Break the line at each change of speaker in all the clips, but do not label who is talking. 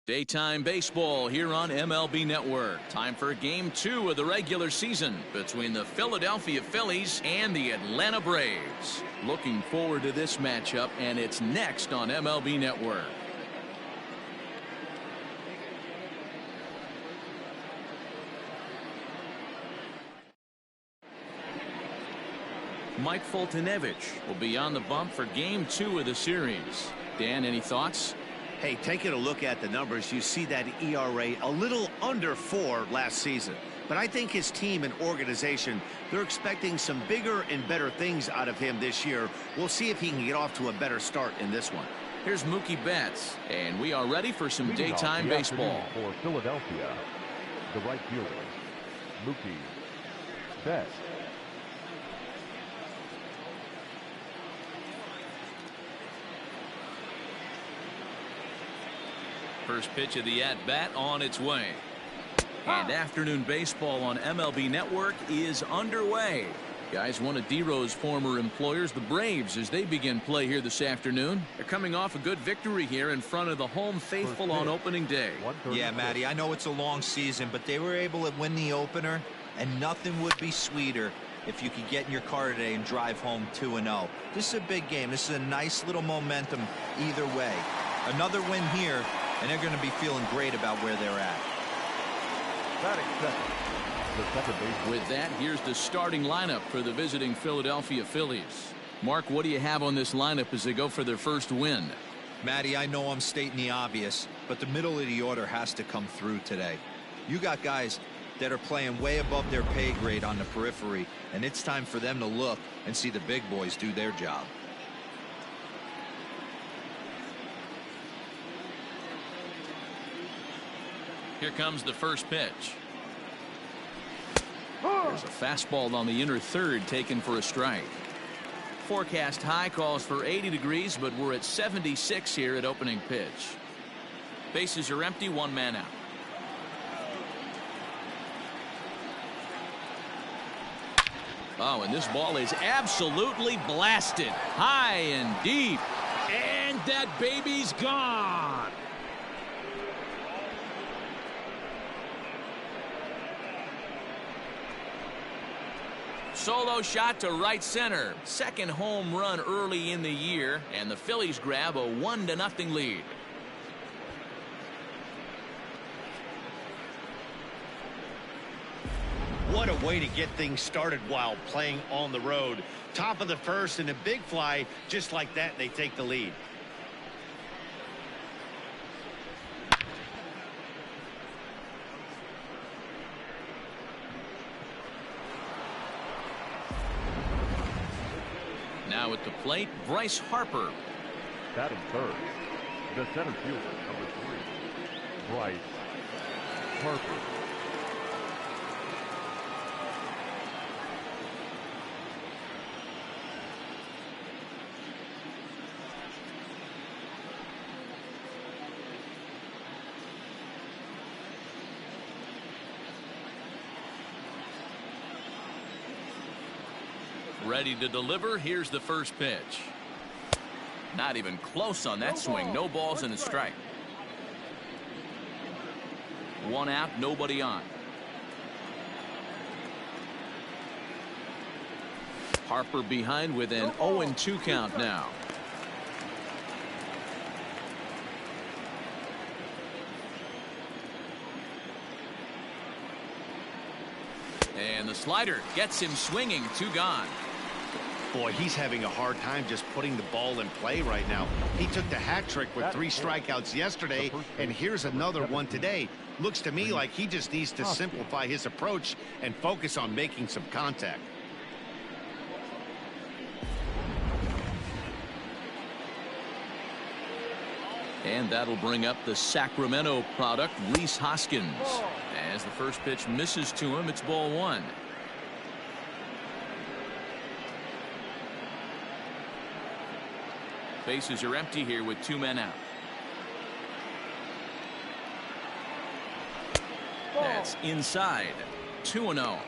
Daytime baseball here on MLB Network. Time for Game 2 of the regular season between the Philadelphia Phillies and the Atlanta Braves. Looking forward to this matchup, and it's next on MLB Network. Mike Foltynewicz will be on the bump for Game 2 of the series. Dan, any thoughts?
Hey, taking a look at the numbers, you see that ERA a little under 4 last season. But I think his team and organization, they're expecting some bigger and better things out of him this year. We'll see if he can get off to a better start in this one.
Here's Mookie Betts, and we are ready for some daytime baseball.
For Philadelphia, the right fielder, Mookie Betts.
First pitch of the at-bat on its way. And afternoon baseball on MLB Network is underway. Guys, one of D-Rose former employers, the Braves, as they begin play here this afternoon. They're coming off a good victory here in front of the home faithful on opening day.
Yeah, Matty, I know it's a long season, but they were able to win the opener, and nothing would be sweeter if you could get in your car today and drive home 2-0. This is a big game. This is a nice little momentum either way. Another win here, and they're going to be feeling great about where they're at.
With that, here's the starting lineup for the visiting Philadelphia Phillies. Mark, what do you have on this lineup as they go for their first win?
Matty, I know I'm stating the obvious, but the middle of the order has to come through today. You got guys that are playing way above their pay grade on the periphery, and it's time for them to look and see the big boys do their job.
Here comes the first pitch. There's a fastball on the inner third taken for a strike. Forecast high calls for 80 degrees, but we're at 76 here at opening pitch. Bases are empty, one man out. Oh, and this ball is absolutely blasted. High and deep. And that baby's gone. Solo shot to right center. Second home run early in the year, and the Phillies grab a 1-0 lead.
What a way to get things started while playing on the road. Top of the first and a big fly, just like that, they take the lead.
Now at the plate, Bryce Harper.
Batting third, the center fielder, number 3, Bryce Harper.
Ready to deliver. Here's the first pitch. Not even close on that swing. No balls and a strike. One out, nobody on. Harper behind with an 0-2 count now. And the slider gets him swinging. 2 gone.
Boy, he's having a hard time just putting the ball in play right now. He took the hat trick with 3 strikeouts yesterday, and here's another one today. Looks to me like he just needs to simplify his approach and focus on making some contact.
And that'll bring up the Sacramento product, Rhys Hoskins. As the first pitch misses to him, it's ball 1. Bases are empty here with 2 men out. That's inside. 2-0.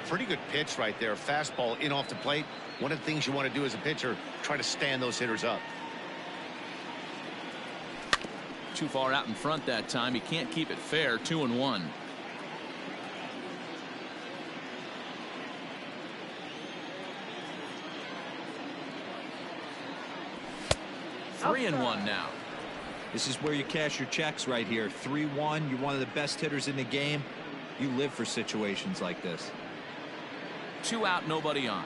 Pretty good pitch right there. Fastball in off the plate. One of the things you want to do as a pitcher, try to stand those hitters up.
Too far out in front that time. He can't keep it fair. 2-1. 3-1 now.
This is where you cash your checks right here. 3-1. You're one of the best hitters in the game. You live for situations like this.
2 out, nobody on.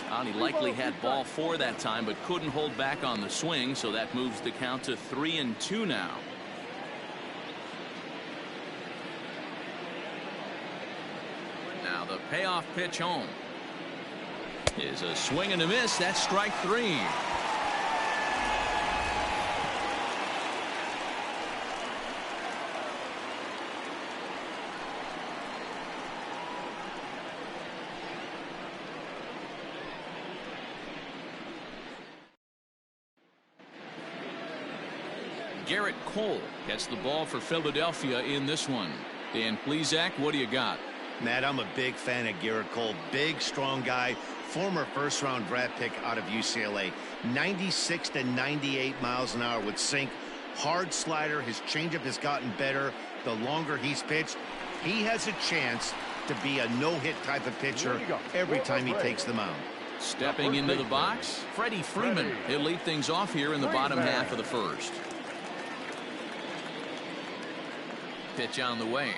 Well, he likely had ball 4 that time, but couldn't hold back on the swing, so that moves the count to 3-2 now. Now the payoff pitch home is a swing and a miss. That's strike 3. Garrett Cole gets the ball for Philadelphia in this one. Dan Plesac, what do you got?
Matt, I'm a big fan of Garrett Cole. Big, strong guy. Former first-round draft pick out of UCLA. 96 to 98 miles an hour with sink. Hard slider. His changeup has gotten better the longer he's pitched. He has a chance to be a no-hit type of pitcher every time he takes the mound.
Stepping into the box, Freddie Freeman. He'll lead things off here in the bottom half of the first. Pitch on the way.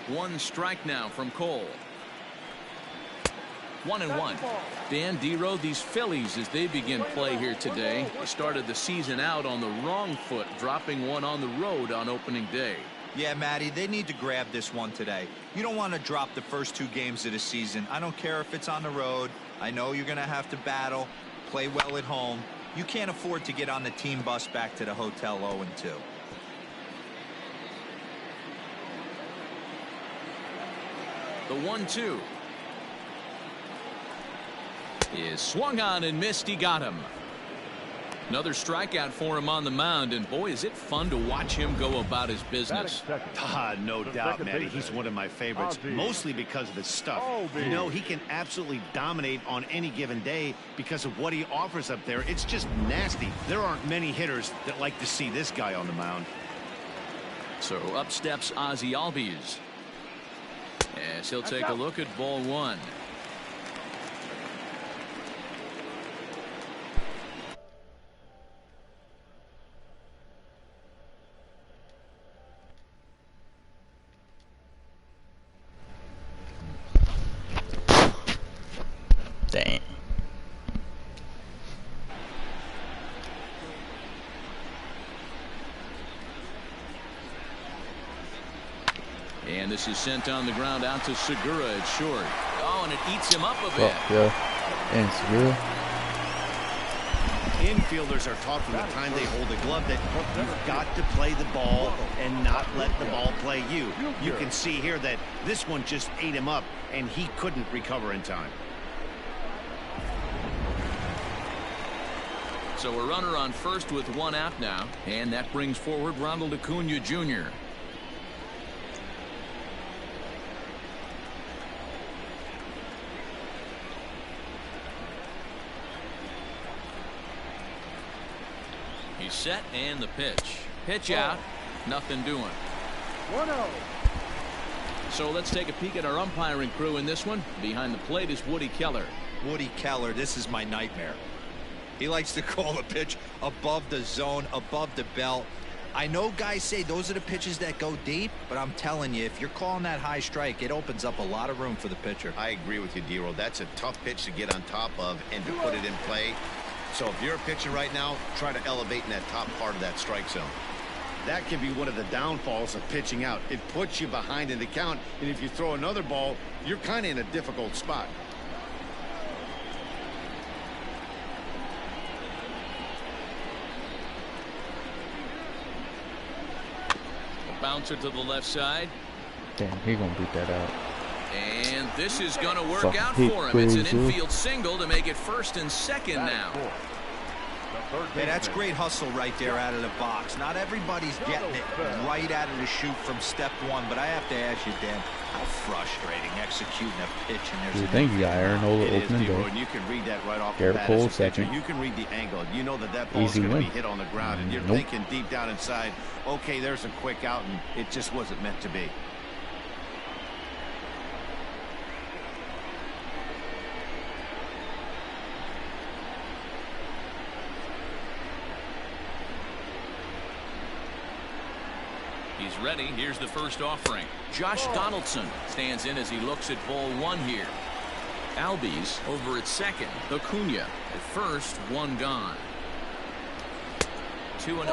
One strike now from Cole. 1-1. Dan Dero, these Phillies, as they begin play here today, started the season out on the wrong foot, dropping one on the road on opening day.
Yeah, Matty, they need to grab this one today. You don't want to drop the first 2 games of the season. I don't care if it's on the road. I know you're going to have to battle, play well at home. You can't afford to get on the team bus back to the hotel 0-2.
The 1-2 is swung on and missed. He got him. Another strikeout for him on the mound, and boy, is it fun to watch him go about his business.
No doubt, Matty. He's one of my favorites, mostly because of his stuff. You know, he can absolutely dominate on any given day because of what he offers up there. It's just nasty. There aren't many hitters that like to see this guy on the mound.
So up steps Ozzie Albies, as he'll take a look at ball 1.
Dang.
And this is sent on the ground out to Segura at short. Oh, and it eats him up a bit.
Oh, yeah. And Segura.
Infielders are taught from the time they hold the glove that you've got to play the ball and not let the ball play you. You can see here that this one just ate him up, and he couldn't recover in time.
So a runner on first with 1 out now, and that brings forward Ronald Acuna Jr. He's set, and the pitch out, nothing doing.
1-0.
So let's take a peek at our umpiring crew in this one. Behind the plate is Woody Keller.
Woody Keller, this is my nightmare. He likes to call a pitch above the zone, above the belt. I know guys say those are the pitches that go deep, but I'm telling you, if you're calling that high strike, it opens up a lot of room for the pitcher.
I agree with you, Dero. That's a tough pitch to get on top of and to put it in play. So if you're a pitcher right now, try to elevate in that top part of that strike zone. That can be one of the downfalls of pitching out. It puts you behind in the count, and if you throw another ball, you're kind of in a difficult spot.
Bouncer to the left side.
Damn, he gonna beat that out.
And this is going to work
Fuck,
out
hit
for him. It's an
crazy.
infield single to make it first and second now.
Hey, that's great hustle right there out of the box. Not everybody's getting it right out of the chute from step one, but I have to ask you, Dan, how frustrating executing a pitch and there's
Dude, thank you, Aaron. Hold
It
the
is,
opening
D-Roy,
day.
and you can read that right off
Garrett
the bat
Cole,
as a pitcher.
second.
You can read the angle. You know that that ball's
Easy
going to be
win.
hit on the ground, and you're
Nope.
thinking deep down inside, okay, there's a quick out, and it just wasn't meant to be.
He's ready. Here's the first offering. Josh Donaldson stands in as he looks at ball one here. Albies over at second. Acuna at first, one gone. 2-0.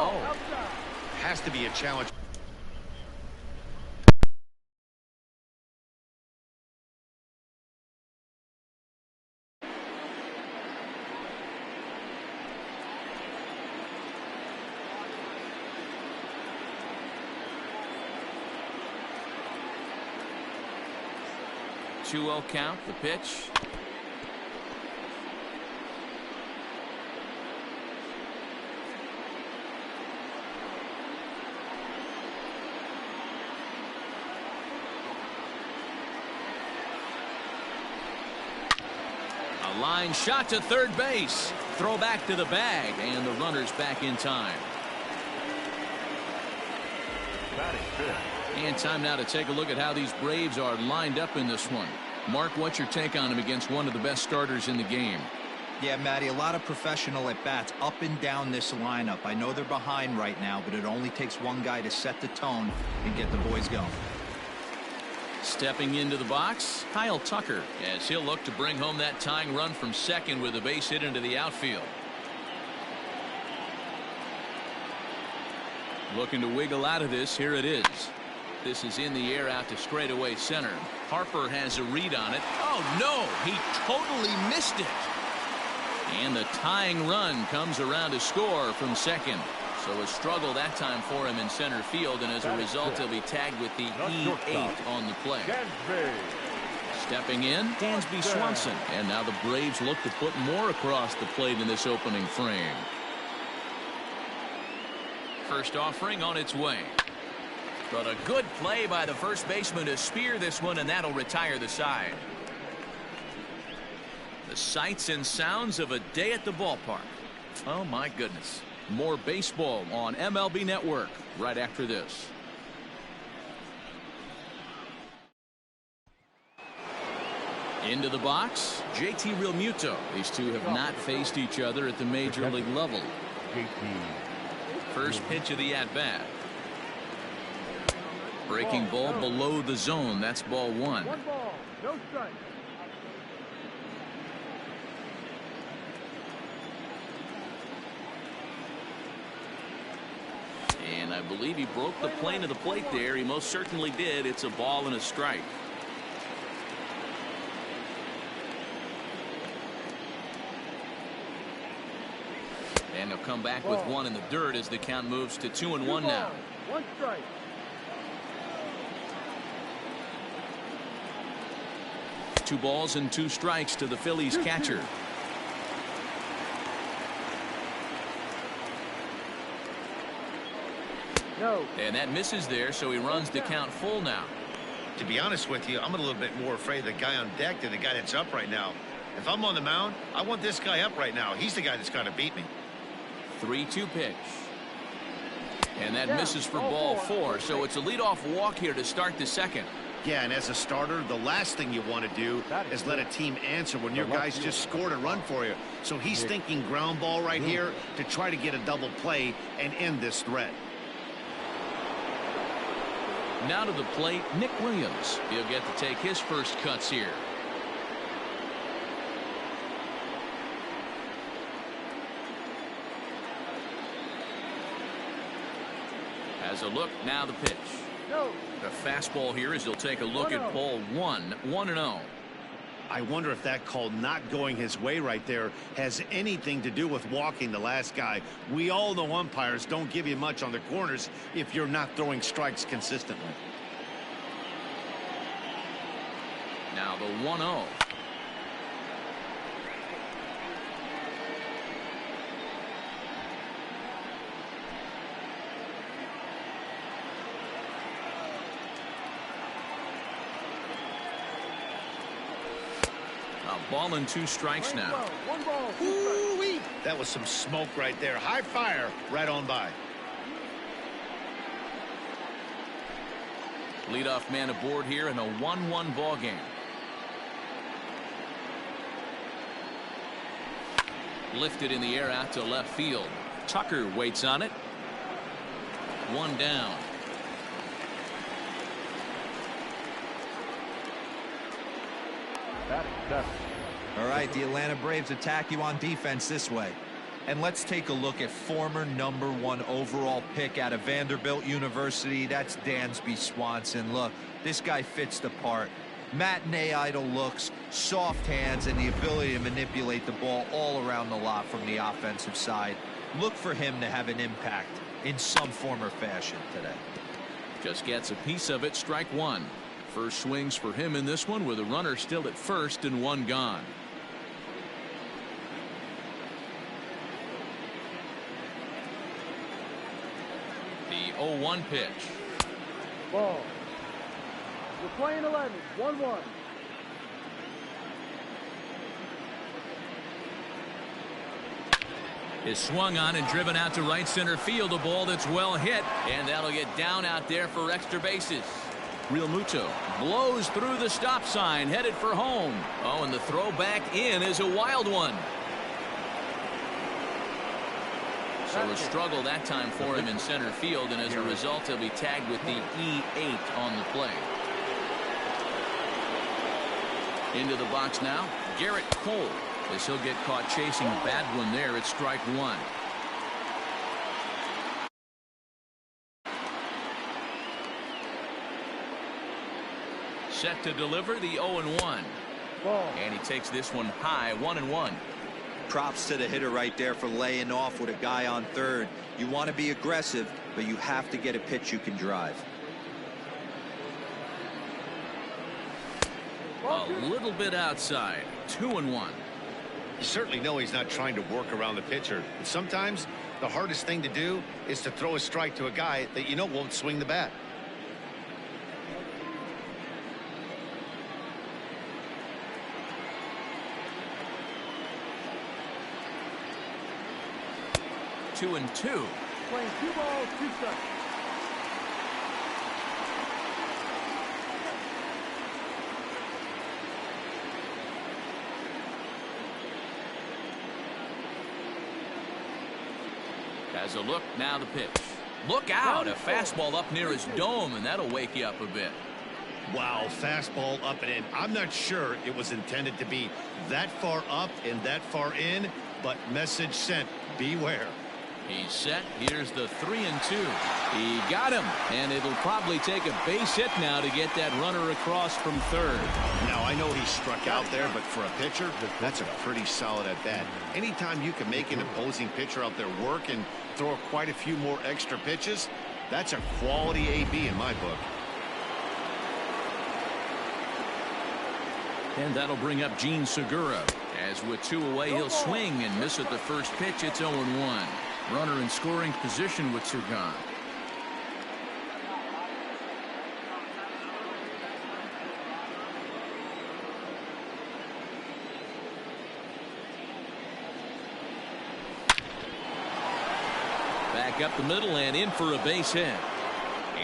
Has to be a challenge.
Two-0 count. The pitch. A line shot to third base. Throw back to the bag, and the runner's back in time. And time now to take a look at how these Braves are lined up in this one. Mark, what's your take on them against one of the best starters in the game?
Yeah, Matty, a lot of professional at-bats up and down this lineup. I know they're behind right now, but it only takes one guy to set the tone and get the boys going.
Stepping into the box, Kyle Tucker, as he'll look to bring home that tying run from second with a base hit into the outfield. Looking to wiggle out of this. Here it is. This is in the air out to straightaway center. Harper has a read on it. Oh, no, he totally missed it. And the tying run comes around to score from second. So a struggle that time for him in center field, and as a result, he'll be tagged with the E8 on the play. Stepping in, Dansby Swanson. And now the Braves look to put more across the plate in this opening frame. First offering on its way. But a good play by the first baseman to spear this one, and that'll retire the side. The sights and sounds of a day at the ballpark. Oh, my goodness. More baseball on MLB Network right after this. Into the box, JT Realmuto. These two have not faced each other at the major league level. First pitch of the at-bat. Breaking ball below the zone. That's ball one.
One ball, no strike.
And I believe he broke the plane of the plate there. He most certainly did. It's a ball and a strike. And he'll come back with one in the dirt as the count moves to 2-1 now.
One strike.
Two balls and two strikes to the Phillies catcher.
No.
And that misses there, so he runs the count full now.
To be honest with you, I'm a little bit more afraid of the guy on deck than the guy that's up right now. If I'm on the mound, I want this guy up right now. He's the guy that's got to beat me.
3-2 pitch. And that misses for ball four, so it's a leadoff walk here to start the second.
Yeah, and as a starter, the last thing you want to do is let a team answer when your guys just scored a run for you. So he's thinking ground ball right here to try to get a double play and end this threat.
Now to the plate, Nick Williams. He'll get to take his first cuts here. As a look, now the pitch. The fastball here as he'll take a look at ball one, 1-0.
I wonder if that call not going his way right there has anything to do with walking the last guy. We all know umpires don't give you much on the corners if you're not throwing strikes consistently.
Now the 1-0. A ball and 2 strikes now.
1 ball, 2 strikes.
Ooh-wee. That was some smoke right there. High fire right on by.
Leadoff man aboard here in a 1-1 ball game. Lifted in the air out to left field. Tucker waits on it. 1 down.
All right, the Atlanta Braves attack you on defense this way. And let's take a look at former #1 overall pick out of Vanderbilt University. That's Dansby Swanson. Look, this guy fits the part. Matinee idol looks, soft hands, and the ability to manipulate the ball all around the lot from the offensive side. Look for him to have an impact in some form or fashion today.
Just gets a piece of it. Strike 1. First swings for him in this one with a runner still at first and 1 gone. The 0-1 pitch.
Ball. We're playing 11. 1-1.
Is swung on and driven out to right center field. A ball that's well hit, and that'll get down out there for extra bases. Real Muto blows through the stop sign, headed for home. Oh, and the throw back in is a wild one. So a struggle that time for him in center field, and as a result, he'll be tagged with the E8 on the play. Into the box now, Garrett Cole. As he'll get caught chasing a bad one there at strike 1. Set to deliver the 0-1.
Ball.
And he takes this one high, 1-1.
Props to the hitter right there for laying off with a guy on third. You want to be aggressive, but you have to get a pitch you can drive.
A little bit outside, 2-1.
You certainly know he's not trying to work around the pitcher. But sometimes the hardest thing to do is to throw a strike to a guy that you know won't swing the bat.
Two and 2.
Playing 2 balls, 2 strikes.
Has a look, now the pitch. Look out, a fastball up near his dome, and that'll wake you up a bit.
Wow, fastball up and in. I'm not sure it was intended to be that far up and that far in, but message sent, beware.
He's set. Here's the 3-2. He got him, and it'll probably take a base hit now to get that runner across from third.
Now, I know he struck out there, but for a pitcher, that's a pretty solid at bat. Anytime you can make an opposing pitcher out there work and throw quite a few more extra pitches, that's a quality AB in my book.
And that'll bring up Gene Segura. As with 2 away, he'll swing and miss at the first pitch. It's 0-1. Runner in scoring position with 2 gone. Back up the middle and in for a base hit.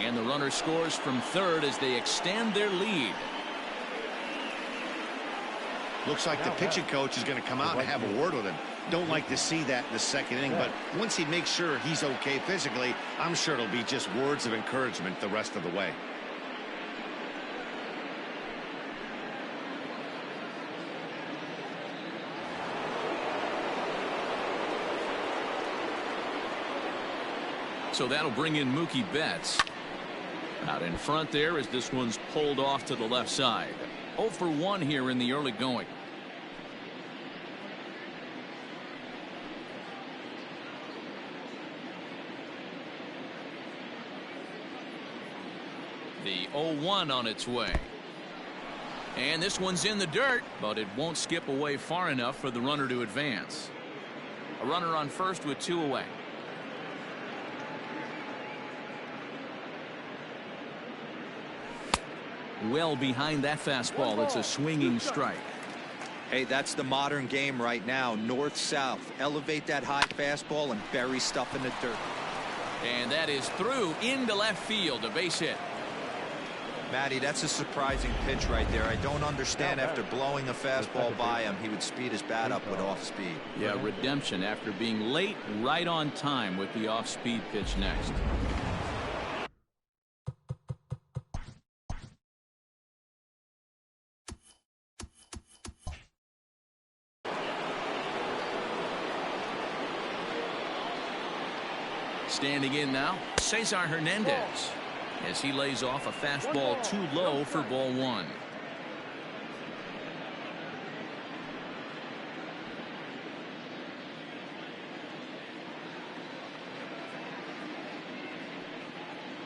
And the runner scores from third as they extend their lead.
Looks like the pitching coach is going to come out and have a word with him. Don't like to see that in the second inning, but once he makes sure he's okay physically, I'm sure it'll be just words of encouragement the rest of the way.
So that'll bring in Mookie Betts. Out in front there as this one's pulled off to the left side. 0 for 1 here in the early going. The 0-1 on its way. And this one's in the dirt, but it won't skip away far enough for the runner to advance. A runner on first with 2 away. Well behind that fastball. It's a swinging strike.
Hey, that's the modern game right now. North-south. Elevate that high fastball and bury stuff in the dirt.
And that is through into left field. A base hit.
Matty, that's a surprising pitch right there. I don't understand after blowing a fastball by him, he would speed his bat up with off speed.
Yeah, redemption after being late, right on time with the off-speed pitch next. Standing in now, Cesar Hernandez, as he lays off a fastball too low for ball 1.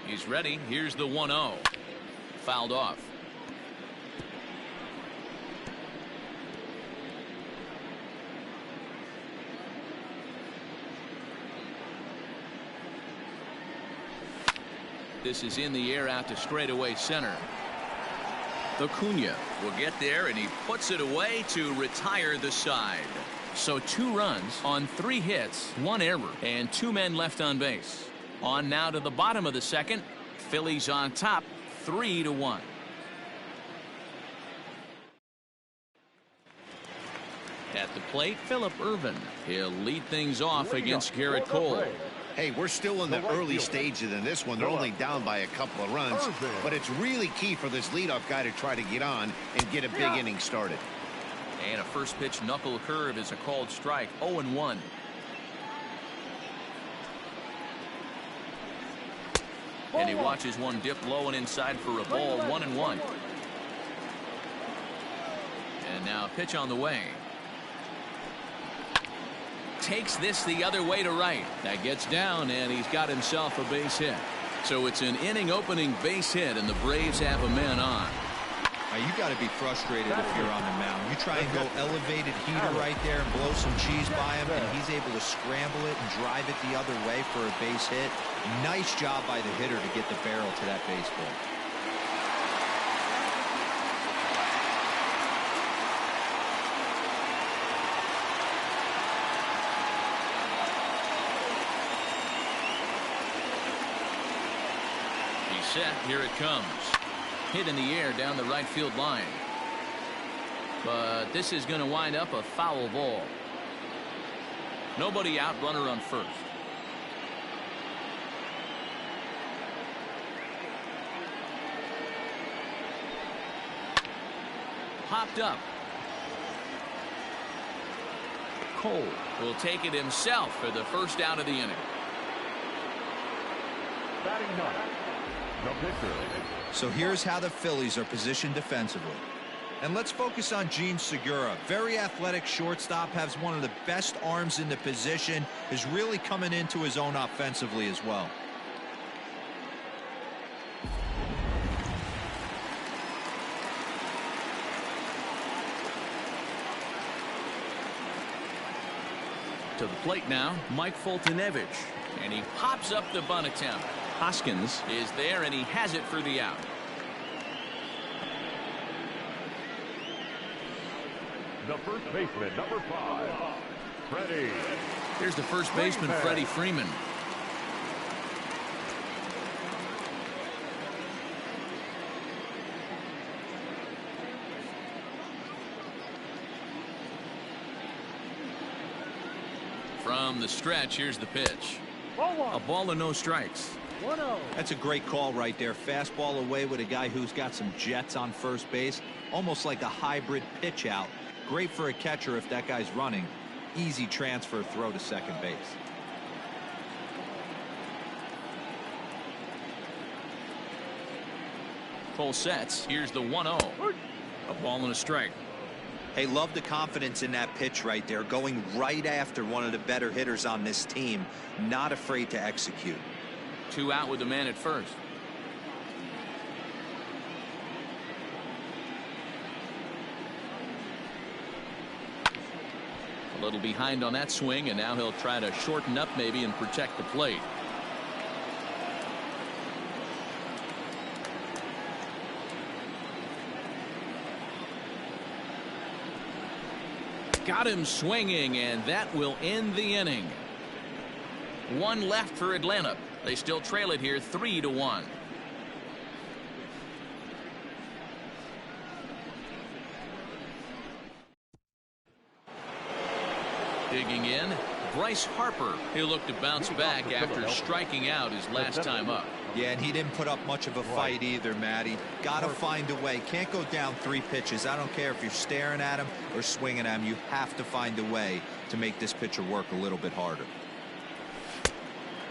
He's ready. Here's the 1-0. Fouled off. This is in the air out to straightaway center. Acuna will get there, and he puts it away to retire the side. So 2 runs on 3 hits, 1 error, and 2 men left on base. On now to the bottom of the second. Phillies on top, 3-1. At the plate, Phillip Ervin. He'll lead things off against Garrett Cole.
Hey, we're still in the early stages in this one. They're only down by a couple of runs, but it's really key for this leadoff guy to try to get on and get a big inning started.
And a first pitch knuckle curve is a called strike. 0-1. And he watches one dip low and inside for a ball. 1-1. And now a pitch on the way. Takes this the other way to right. That gets down, and he's got himself a base hit. So it's an inning opening base hit, and the Braves have a man on.
You got to be frustrated if you're on the mound. You try and go elevated heater right there and blow some cheese by him, and he's able to scramble it and drive it the other way for a base hit. Nice job by the hitter to get the barrel to that baseball.
Set. Here it comes. Hit in the air down the right field line. But this is going to wind up a foul ball. Nobody out, runner on first. Popped up. Cole will take it himself for the first out of the inning.
Batting 9.
So here's how the Phillies are positioned defensively. And let's focus on Gene Segura. Very athletic shortstop, has one of the best arms in the position, is really coming into his own offensively as well.
To the plate now, Mike Foltynewicz, and he pops up the bunt attempt. Hoskins is there, and he has it for the out.
The first baseman, number 5, Freddie.
Here's the first baseman, Freddie Freeman. From the stretch, here's the pitch. A ball and no strikes.
1-0.
That's a great call right there. Fastball away with a guy who's got some jets on first base. Almost like a hybrid pitch out. Great for a catcher if that guy's running. Easy transfer throw to second base.
Cole sets. Here's the 1-0. A ball and a strike.
Hey, love the confidence in that pitch right there. Going right after one of the better hitters on this team. Not afraid to execute.
2 out with the man at first. A little behind on that swing, and now he'll try to shorten up maybe and protect the plate. Got him swinging, and that will end the inning. One left for Atlanta. They still trail it here 3-1. Digging in, Bryce Harper. He'll look to bounce back after striking out his last time up.
Yeah, and he didn't put up much of a fight either, Matty. Got to find a way. Can't go down 3 pitches. I don't care if you're staring at him or swinging at him. You have to find a way to make this pitcher work a little bit harder.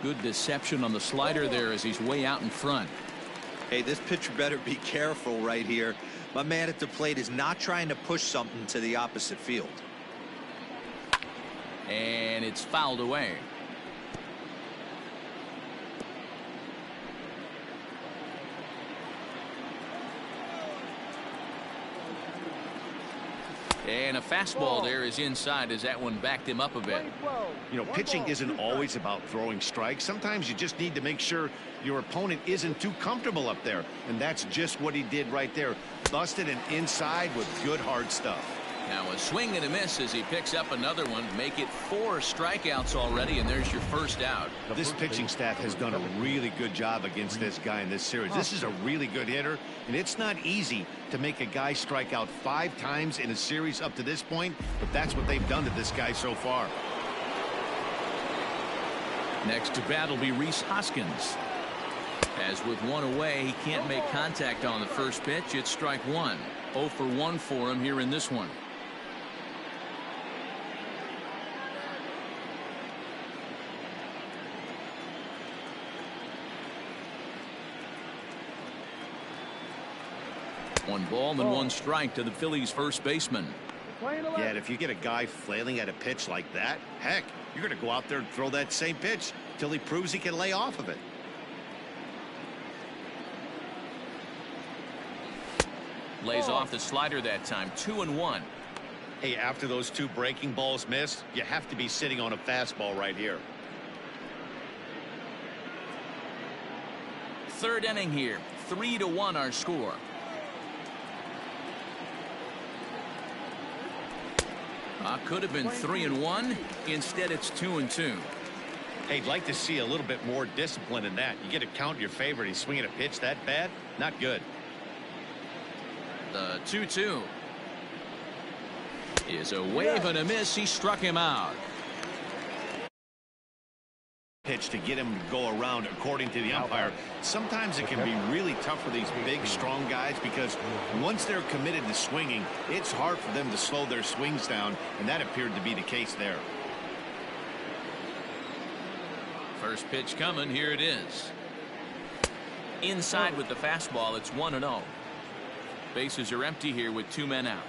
Good deception on the slider there as he's way out in front.
Hey, this pitcher better be careful right here. My man at the plate is not trying to push something to the opposite field.
And it's fouled away. And a fastball there is inside as that one backed him up a bit.
You know, pitching isn't always about throwing strikes. Sometimes you just need to make sure your opponent isn't too comfortable up there. And that's just what he did right there. Busted an inside with good hard stuff.
Now a swing and a miss as he picks up another one. Make it 4 strikeouts already, and there's your first out.
This pitching staff has done a really good job against this guy in this series. This is a really good hitter, and it's not easy to make a guy strike out 5 times in a series up to this point, but that's what they've done to this guy so far.
Next to bat will be Rhys Hoskins. As with one away, he can't make contact on the first pitch. It's strike 1. 0 for 1 for him here in this one. One ball and 1 strike to the Phillies first baseman.
Yeah, and if you get a guy flailing at a pitch like that, heck, you're going to go out there and throw that same pitch till he proves he can lay off of it.
Lays off the slider that time. 2-1.
Hey, after those 2 breaking balls missed, you have to be sitting on a fastball right here.
Third inning here. 3-1 our score. Could have been 3-1. Instead, it's 2-2.
Hey, I'd like to see a little bit more discipline in that. You get to count your favorite. He's swinging a pitch that bad. Not good.
The 2-2 is a wave and a miss. He struck him out.
Pitch to get him to go around according to the umpire. Sometimes it can be really tough for these big strong guys because once they're committed to swinging, it's hard for them to slow their swings down, and that appeared to be the case there.
First pitch coming. Here it is. Inside with the fastball. It's 1-0. Bases are empty here with 2 men out.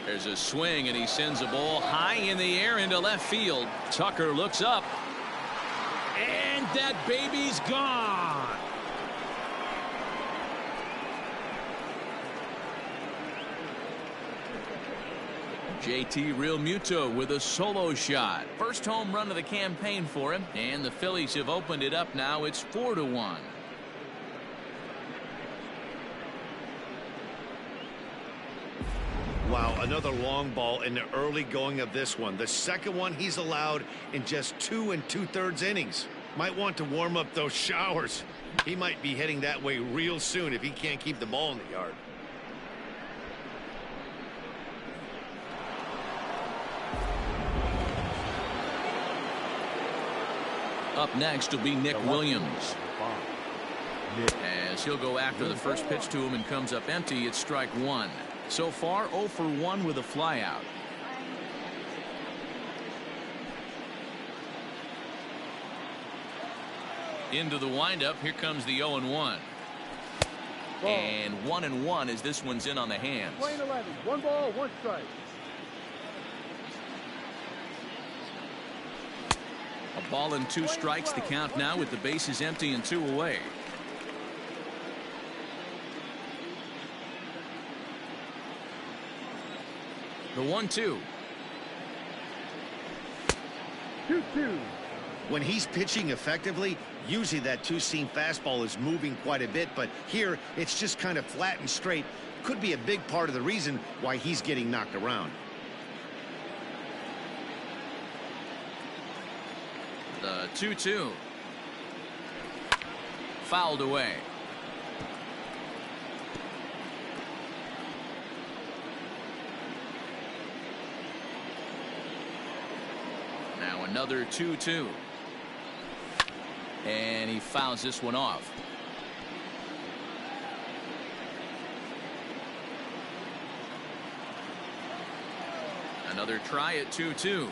There's a swing, and he sends a ball high in the air into left field. Tucker looks up, and that baby's gone. JT Realmuto with a solo shot. First home run of the campaign for him, and the Phillies have opened it up now. It's 4-1.
Wow, another long ball in the early going of this one. The second one he's allowed in just 2 2/3 innings. Might want to warm up those showers. He might be heading that way real soon if he can't keep the ball in the yard.
Up next will be Nick Williams. As he'll go after the first pitch to him and comes up empty. It's strike 1. So far 0 for 1 with a flyout. Into the windup. Here comes the 0-1. And 1-1 as this one's in on the hands.
11. 1 ball, 1 strike.
A ball and 2 strikes the count now with the bases empty and 2 away. The 1-2.
2-2.
When he's pitching effectively, usually that two-seam fastball is moving quite a bit, but here it's just kind of flat and straight. Could be a big part of the reason why he's getting knocked around.
The 2-2. Fouled away. Now another 2-2. And he fouls this one off. Another try at 2-2.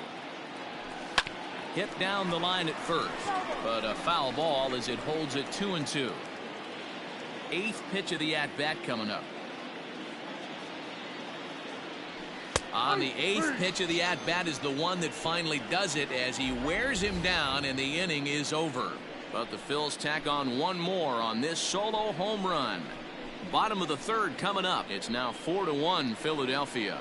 Hit down the line at first, but a foul ball as it holds it 2-2. 8th pitch of the at-bat coming up. On the 8th pitch of the at-bat is the one that finally does it as he wears him down and the inning is over. But the Phils tack on one more on this solo home run. Bottom of the 3rd coming up. It's now 4-1 Philadelphia.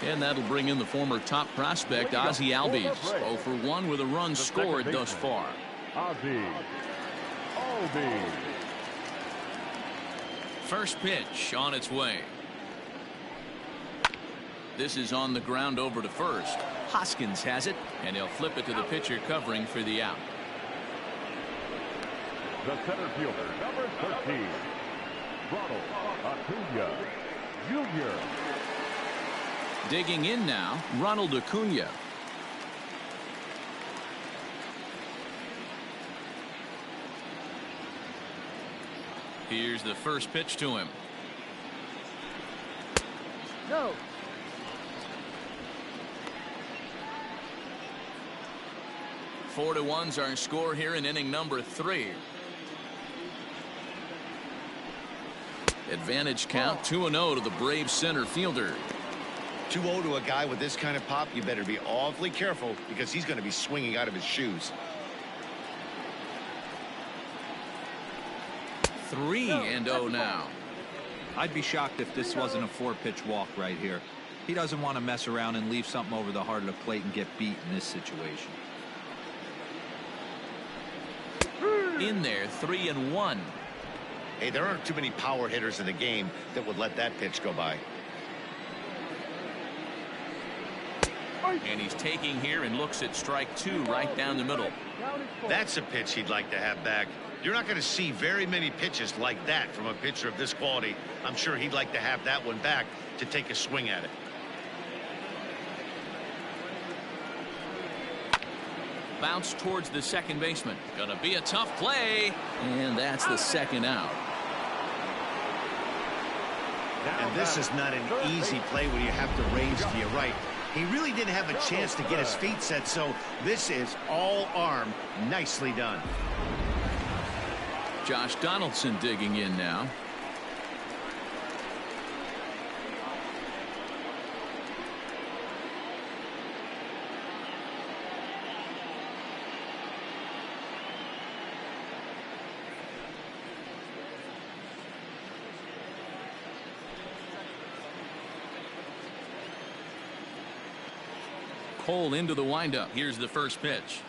And that'll bring in the former top prospect Ozzie Albies. 0 for 1 with a run scored thus far.
Ozzie Albies.
First pitch on its way. This is on the ground over to first. Hoskins has it, and he'll flip it to the pitcher covering for the out.
The center fielder, number 13, Ronald Acuna Jr.
Digging in now, Ronald Acuna. Here's the first pitch to him.
No.
4-1's our score here in inning number 3. Advantage count 2-0 to the Braves center fielder.
2-0 to a guy with this kind of pop, you better be awfully careful because he's going to be swinging out of his shoes.
3-0 now.
I'd be shocked if this wasn't a 4-pitch walk right here. He doesn't want to mess around and leave something over the heart of the plate and get beat in this situation.
In there, 3-1.
Hey, there aren't too many power hitters in the game that would let that pitch go by.
And he's taking here and looks at strike 2 right down the middle.
That's a pitch he'd like to have back. You're not going to see very many pitches like that from a pitcher of this quality. I'm sure he'd like to have that one back to take a swing at it.
Bounce towards the second baseman. Gonna be a tough play. And that's the second out.
And this is not an easy play when you have to range to your right. He really didn't have a chance to get his feet set, so this is all arm. Nicely done.
Josh Donaldson digging in now. Cole into the windup. Here's the first pitch.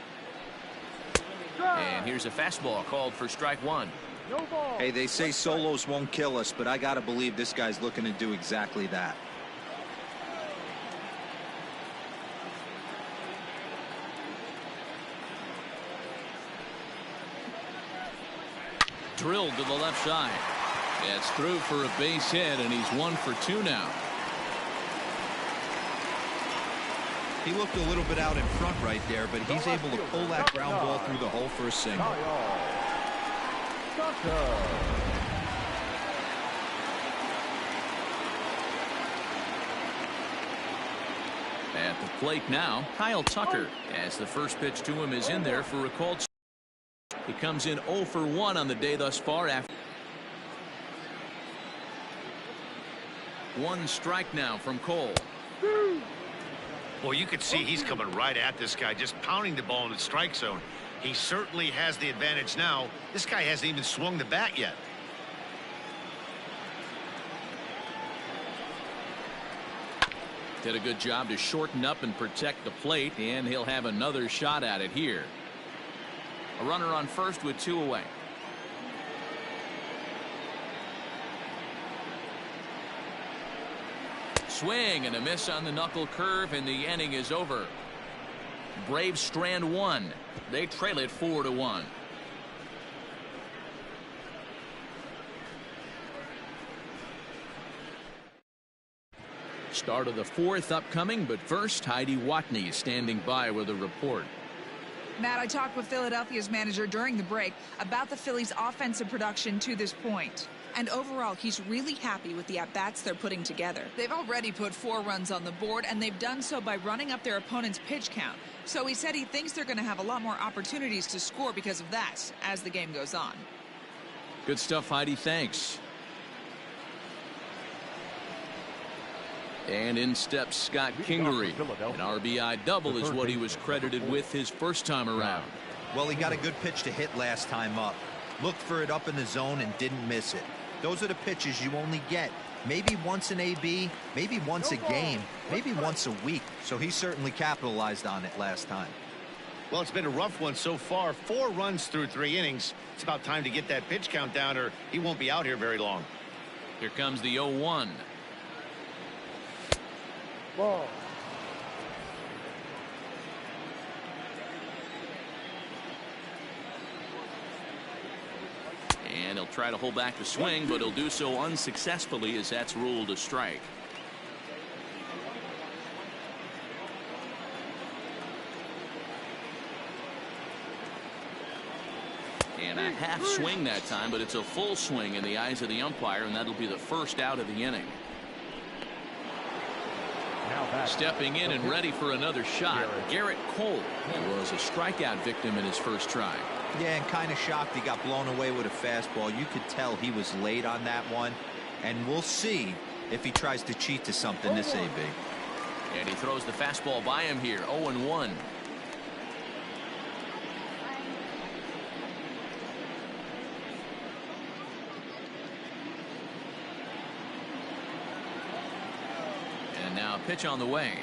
And here's a fastball called for strike 1.
Hey, they say solos won't kill us, but I got to believe this guy's looking to do exactly that.
Drilled to the left side. It's through for a base hit, and he's 1 for 2 now.
He looked a little bit out in front right there, but he's able to pull that ground ball through the hole for a single.
At the plate now, Kyle Tucker, as the first pitch to him is in there for a called. He comes in 0 for 1 on the day thus far. After 1 strike now from Cole.
Well, you could see he's coming right at this guy, just pounding the ball in the strike zone. He certainly has the advantage now. This guy hasn't even swung the bat yet.
Did a good job to shorten up and protect the plate, and he'll have another shot at it here. A runner on first with 2 away. Swing and a miss on the knuckle curve, and the inning is over. Braves strand 1. They trail it 4-1. Start of the 4th upcoming, but first, Heidi Watney standing by with a report.
Matt, I talked with Philadelphia's manager during the break about the Phillies' offensive production to this point. And overall, he's really happy with the at-bats they're putting together. They've already put 4 runs on the board, and they've done so by running up their opponent's pitch count. So he said he thinks they're going to have a lot more opportunities to score because of that as the game goes on.
Good stuff, Heidi. Thanks. And in steps Scott Kingery. An RBI double is what he was credited with his first time around.
Well, he got a good pitch to hit last time up. Looked for it up in the zone and didn't miss it. Those are the pitches you only get maybe once in AB, maybe once a game, maybe once a week. So he certainly capitalized on it last time.
Well, it's been a rough one so far. 4 runs through 3 innings. It's about time to get that pitch count down, or he won't be out here very long.
Here comes the 0-1.
Ball.
And he'll try to hold back the swing, but he'll do so unsuccessfully as that's ruled a strike. And a half swing that time, but it's a full swing in the eyes of the umpire, and that'll be the first out of the inning. Stepping in and ready for another shot, Garrett Cole. He was a strikeout victim in his first try.
Yeah, and kind of shocked he got blown away with a fastball. You could tell he was late on that one, and we'll see if he tries to cheat to something this AB.
And he throws the fastball by him here. 0-1. And now pitch on the way.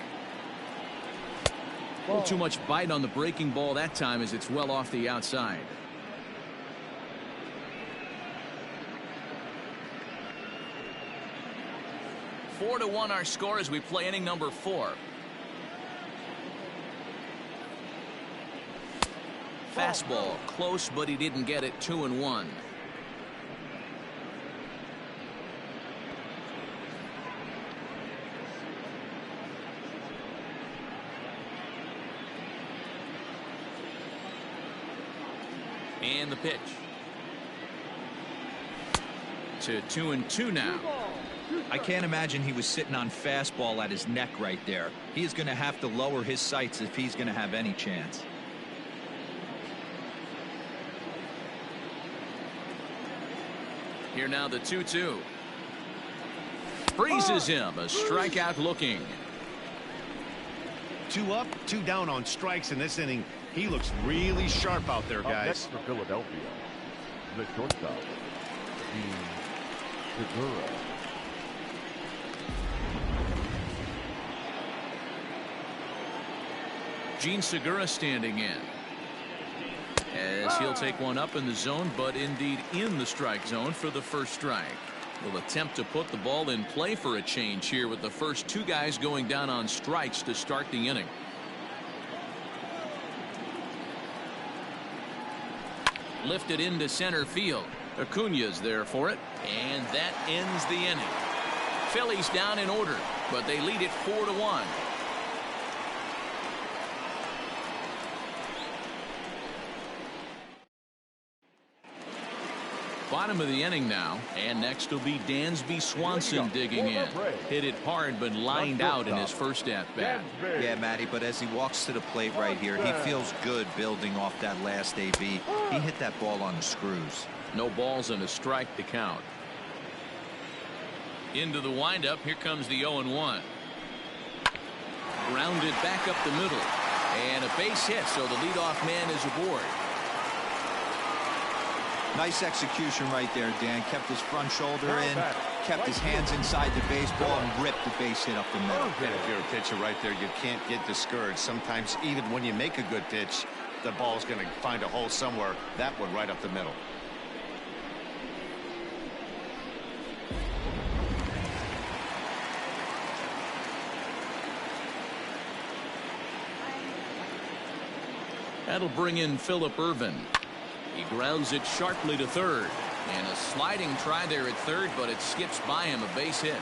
A little too much bite on the breaking ball that time as it's well off the outside. Four to 1 our score as we play inning number 4. Fastball close, but he didn't get it. 2-1. And the pitch. To 2-2 now.
I can't imagine he was sitting on fastball at his neck right there. He is going to have to lower his sights if he's going to have any chance.
Here now the 2-2. Freezes him. A strikeout looking.
2 up, 2 down on strikes in this inning. He looks really sharp out there, guys.
Next for Philadelphia, the shortstop, Segura.
Gene Segura standing in. As he'll take one up in the zone, but indeed in the strike zone for the first strike. Will attempt to put the ball in play for a change here with the first 2 guys going down on strikes to start the inning. Lifted into center field. Acuña's there for it, and that ends the inning. Phillies down in order, but they lead it 4-1. Bottom of the inning now, and next will be Dansby Swanson digging in. Hit it hard, but lined out in his first at-bat.
Yeah, Matty, but as he walks to the plate right here, he feels good building off that last AB. He hit that ball on the screws.
No balls and a strike to count. Into the windup, here comes the 0-1. Grounded back up the middle. And a base hit, so the leadoff man is aboard.
Nice execution right there, Dan. Kept his front shoulder in, kept his hands inside the baseball, and ripped the base hit up the middle.
And if you're a pitcher right there, you can't get discouraged. Sometimes even when you make a good pitch, the ball's going to find a hole somewhere. That one right up the middle.
That'll bring in Phillip Ervin. He grounds it sharply to third. And a sliding try there at third, but it skips by him, a base hit.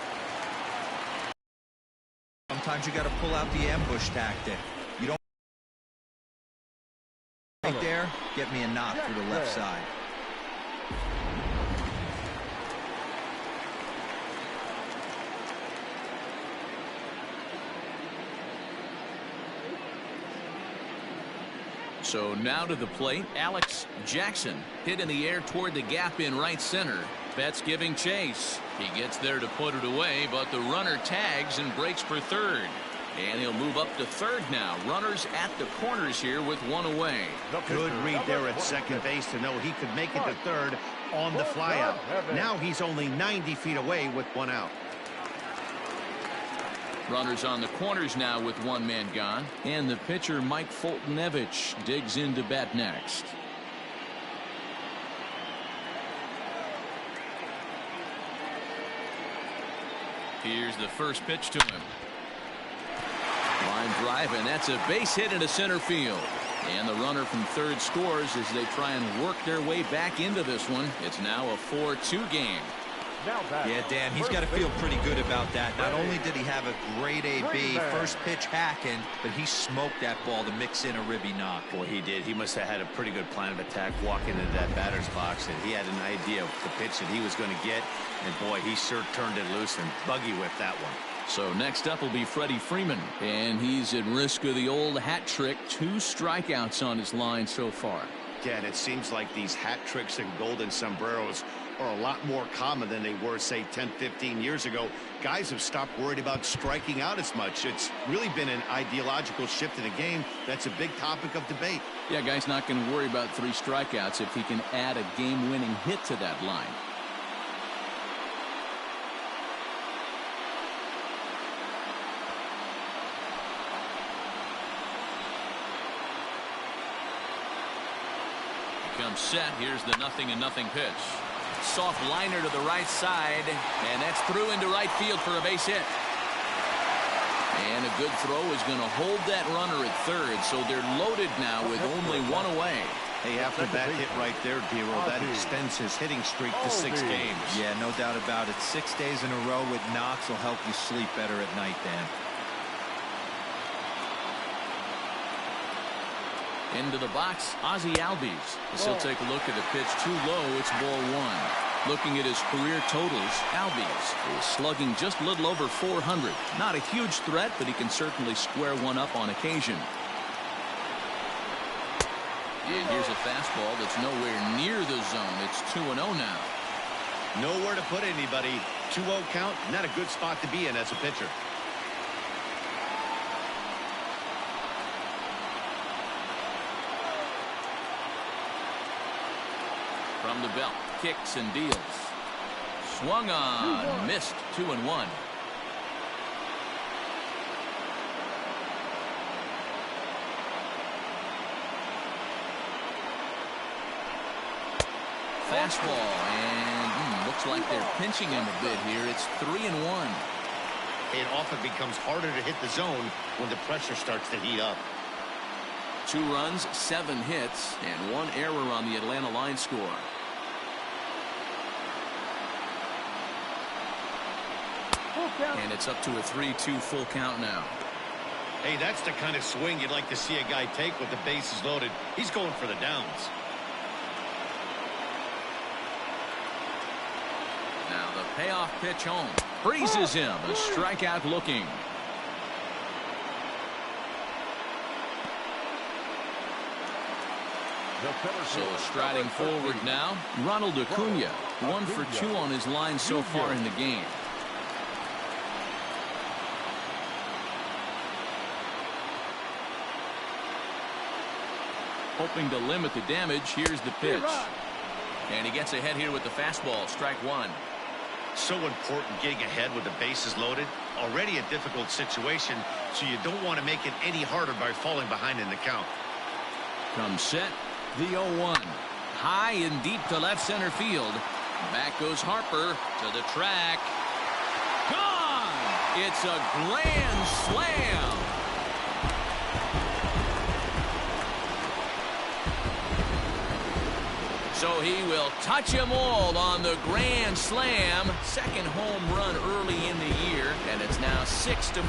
Sometimes you got to pull out the ambush tactic. You don't right there, get me a knock through the left side.
So now to the plate, Alex Jackson. Hit in the air toward the gap in right center. Betts giving chase. He gets there to put it away, but the runner tags and breaks for third. And he'll move up to third now. Runners at the corners here with one away.
Good read there at second base to know he could make it to third on the flyout. Now he's only 90 feet away with one out.
Runners on the corners now with one man gone. And the pitcher, Mike Foltynewicz, digs in to bat next. Here's the first pitch to him. Line drive, and that's a base hit into center field. And the runner from third scores as they try and work their way back into this one. It's now a 4-2 game.
Yeah, Dan, he's got to feel pretty good about that. Not only did he have a great AB, first pitch hacking, but he smoked that ball to mix in a ribby knock.
Boy, he did. He must have had a pretty good plan of attack walking into that batter's box, and he had an idea of the pitch that he was going to get. And boy, he sure turned it loose and buggy whipped that one.
So next up will be Freddie Freeman, and he's at risk of the old hat trick. 2 strikeouts on his line so far.
Yeah, and it seems like these hat tricks and golden sombreros are a lot more common than they were, say, 10-15 years ago. Guys have stopped worried about striking out as much. It's really been an ideological shift in the game. That's a big topic of debate.
Yeah, guy's not going to worry about 3 strikeouts if he can add a game-winning hit to that line. Comes set. Here's the 0-0 pitch. Soft liner to the right side, and that's through into right field for a base hit. And a good throw is going to hold that runner at third, so they're loaded now with only one away.
Hey, after that hit right there, Dero, that extends his hitting streak to 6 games.
Yeah, no doubt about it. 6 days in a row with knocks will help you sleep better at night, Dan.
Into the box, Ozzie Albies. As he'll take a look at the pitch too low, it's ball 1. Looking at his career totals, Albies is slugging just a little over 400. Not a huge threat, but he can certainly square one up on occasion. And here's a fastball that's nowhere near the zone. It's 2-0 now.
Nowhere to put anybody. 2-0 count, not a good spot to be in as a pitcher.
From the belt, kicks and deals. Swung on, missed. 2-1. Fastball, and looks like they're pinching him a bit here. It's 3-1.
It often becomes harder to hit the zone when the pressure starts to heat up.
2 runs, 7 hits, and 1 error on the Atlanta line score. And it's up to a 3-2 full count now.
Hey, that's the kind of swing you'd like to see a guy take with the bases loaded. He's going for the downs.
Now the payoff pitch home. Freezes him. A strikeout looking. So striding forward now, Ronald Acuna. 1 for 2 on his line so far in the game. Hoping to limit the damage. Here's the pitch. And he gets ahead here with the fastball. Strike one.
So important getting ahead with the bases loaded. Already a difficult situation, so you don't want to make it any harder by falling behind in the count.
Comes set. The 0-1. High and deep to left center field. Back goes Harper to the track. Gone! It's a grand slam. So he will touch them all on the grand slam. Second home run early in the year, and it's now 6-4.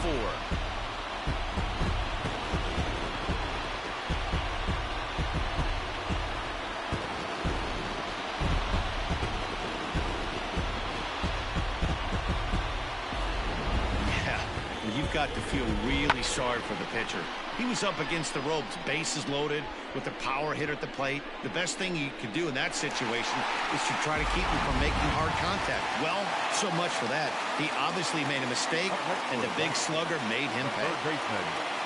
You've got to feel really sorry for the pitcher. He was up against the ropes, bases loaded, with the power hitter at the plate. The best thing you could do in that situation is to try to keep him from making hard contact. Well, so much for that. He obviously made a mistake, and the big slugger made him pay.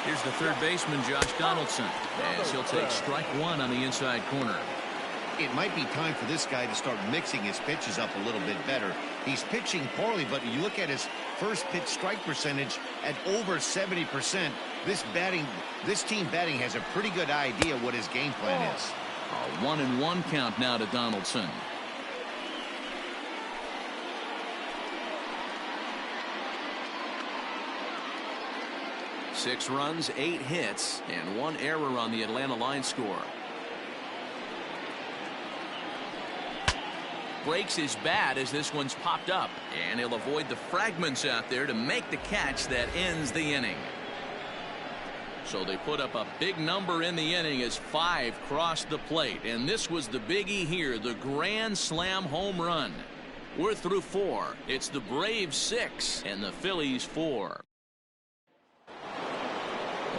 Here's the third baseman, Josh Donaldson, as he'll take strike one on the inside corner.
It might be time for this guy to start mixing his pitches up a little bit better. He's pitching poorly, but you look at his first pitch strike percentage at over 70%. This team batting has a pretty good idea what his game plan is.
A 1-1 count now to Donaldson. Six runs, 8 hits, and 1 error on the Atlanta line score. Breaks his bat as this one's popped up, and he'll avoid the fragments out there to make the catch that ends the inning. So they put up a big number in the inning as 5 crossed the plate, and this was the biggie here, the grand slam home run. We're through 4. It's the Braves 6 and the Phillies 4.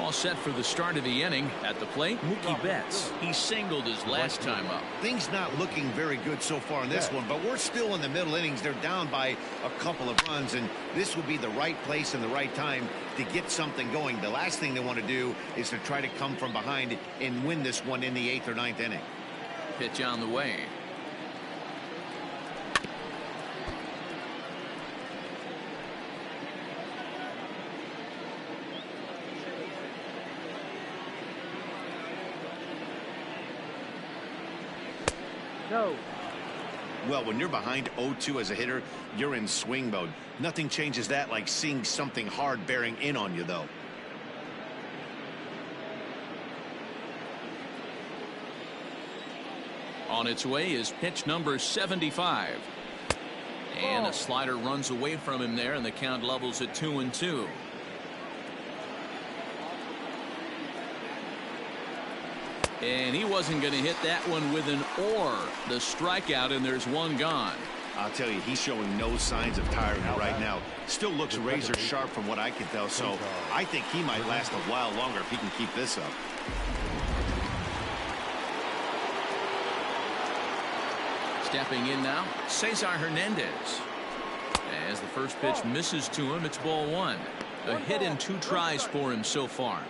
All set for the start of the inning. At the plate, Mookie Betts. He singled his last time up.
Things not looking very good so far in this one, but we're still in the middle innings. They're down by a couple of runs, and this would be the right place and the right time to get something going. The last thing they want to do is to try to come from behind and win this one in the 8th or 9th inning.
Pitch on the way.
Well, when you're behind 0-2 as a hitter, you're in swing mode. Nothing changes that like seeing something hard bearing in on you, though.
On its way is pitch number 75. And a slider runs away from him there, and the count levels at 2-2. And he wasn't going to hit that one with an or. The strikeout, and there's one gone.
I'll tell you, he's showing no signs of tiring right now. Still looks razor sharp from what I can tell, so I think he might last a while longer if he can keep this up.
Stepping in now, Cesar Hernandez. As the first pitch misses to him, it's ball 1. A hit in 2 tries for him so far.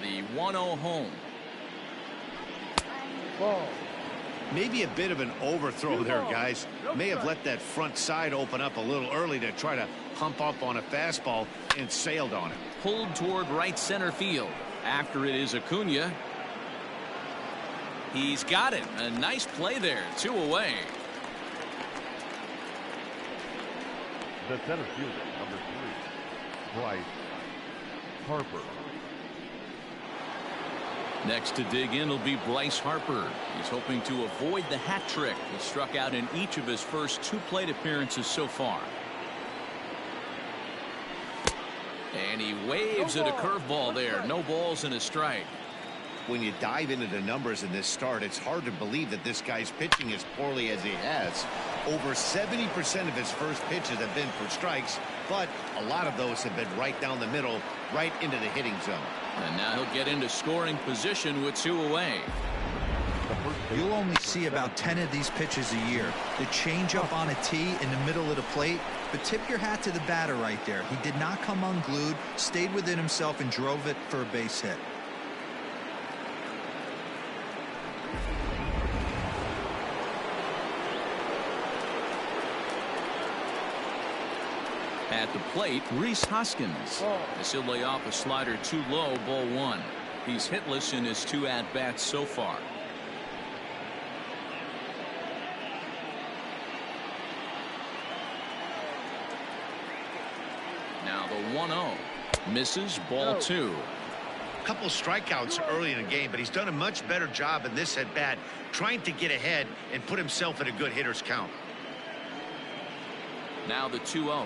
The 1-0 home.
Maybe a bit of an overthrow there, guys. May have let that front side open up a little early to try to hump up on a fastball and sailed on it.
Pulled toward right center field. After it is Acuna. He's got it. A nice play there. 2 away.
The center fielder, number 3, Bryce Harper.
Next to dig in will be Bryce Harper. He's hoping to avoid the hat trick. He struck out in each of his first 2 plate appearances so far. And he waves at a curveball there. No balls and a strike.
When you dive into the numbers in this start, it's hard to believe that this guy's pitching as poorly as he has. Over 70% of his first pitches have been for strikes, but a lot of those have been right down the middle, right into the hitting zone.
And now he'll get into scoring position with 2 away.
You'll only see about 10 of these pitches a year. The changeup on a tee in the middle of the plate, but tip your hat to the batter right there. He did not come unglued, stayed within himself, and drove it for a base hit.
At the plate, Rhys Hoskins. As he'll lay off a slider too low, ball one. He's hitless in his 2 at-bats so far. Now the 1-0. Misses, ball 2.
Couple strikeouts early in the game, but he's done a much better job in this at bat, trying to get ahead and put himself in a good hitter's count.
Now the 2-0.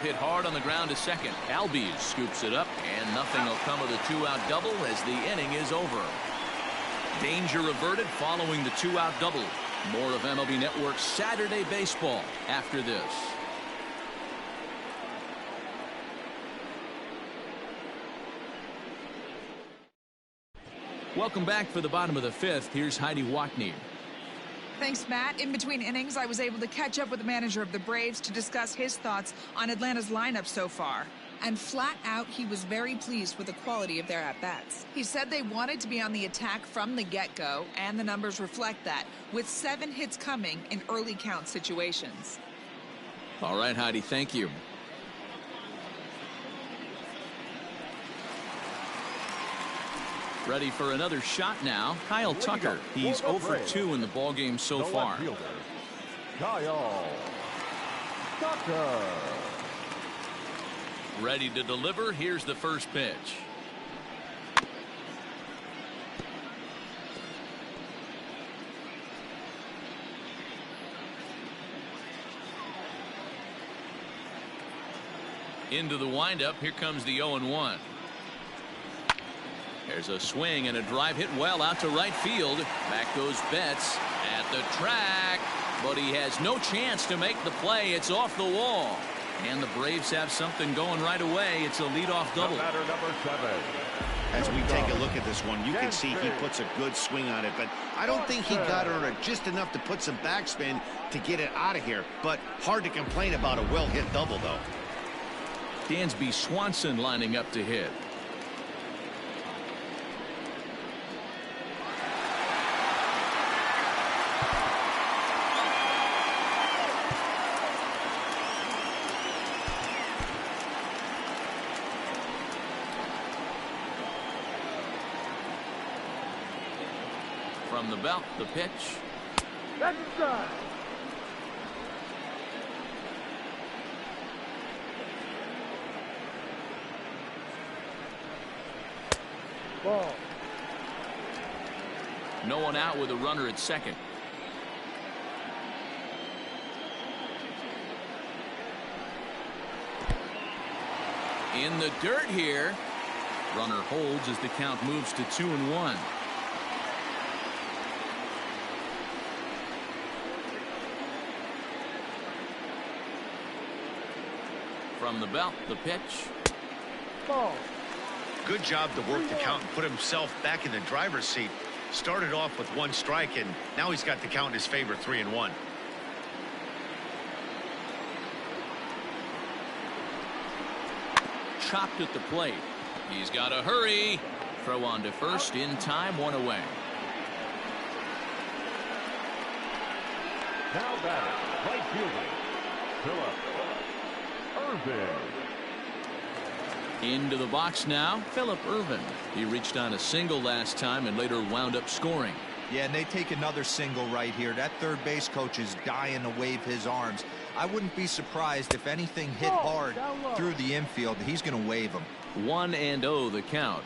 Hit hard on the ground to second. Albies scoops it up, and nothing will come of the 2-out double as the inning is over. Danger averted following the 2-out double. More of MLB Network's Saturday Baseball after this. Welcome back for the bottom of the 5th. Here's Heidi Wackney.
Thanks, Matt. In between innings, I was able to catch up with the manager of the Braves to discuss his thoughts on Atlanta's lineup so far. And flat out, he was very pleased with the quality of their at-bats. He said they wanted to be on the attack from the get-go, and the numbers reflect that, with 7 hits coming in early count situations.
All right, Heidi, thank you. Ready for another shot now. Kyle Tucker. He's 0 for 2 in the ballgame so far.
Kyle Tucker.
Ready to deliver. Here's the first pitch. Into the windup. Here comes the 0-1. There's a swing and a drive hit well out to right field. Back goes Betts at the track, but he has no chance to make the play. It's off the wall, and the Braves have something going right away. It's a leadoff double.
Batter number 7.
As we take a look at this one, you can see he puts a good swing on it, but I don't think he got her just enough to put some backspin to get it out of here. But hard to complain about a well-hit double, though.
Dansby Swanson lining up to hit. From the belt, the pitch.
That's strike. Ball.
No one out with a runner at second. In the dirt here. Runner holds as the count moves to 2-1. From the belt, the pitch.
Ball.
Good job to work the count and put himself back in the driver's seat. Started off with 1 strike, and now he's got the count in his favor, 3-1.
Chopped at the plate. He's got to hurry. Throw on to first in time, 1 away.
Now batter, right fielder, Phillips.
Into the box now, Phillip Ervin. He reached on a single last time and later wound up scoring.
Yeah, and they take another single right here. That third base coach is dying to wave his arms. I wouldn't be surprised if anything hit hard through the infield. He's going to wave them.
1-0 the count.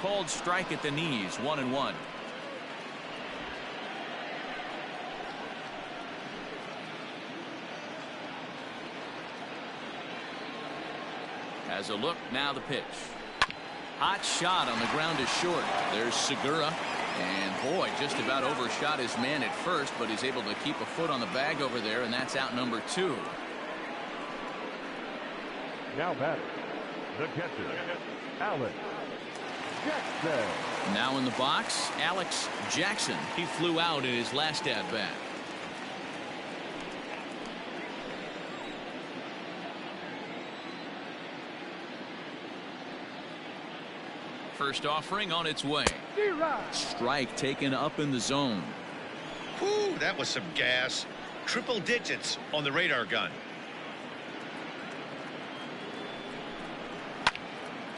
Called strike at the knees, 1-1. As a look, now the pitch. Hot shot on the ground is short. There's Segura. And boy, just about overshot his man at first, but he's able to keep a foot on the bag over there, and that's out number 2.
Now batting, the catcher, Alex Jackson.
Now in the box, Alex Jackson. He flew out in his last at bat. First offering on its way. Strike taken up in the zone.
Whew, that was some gas. Triple digits on the radar gun.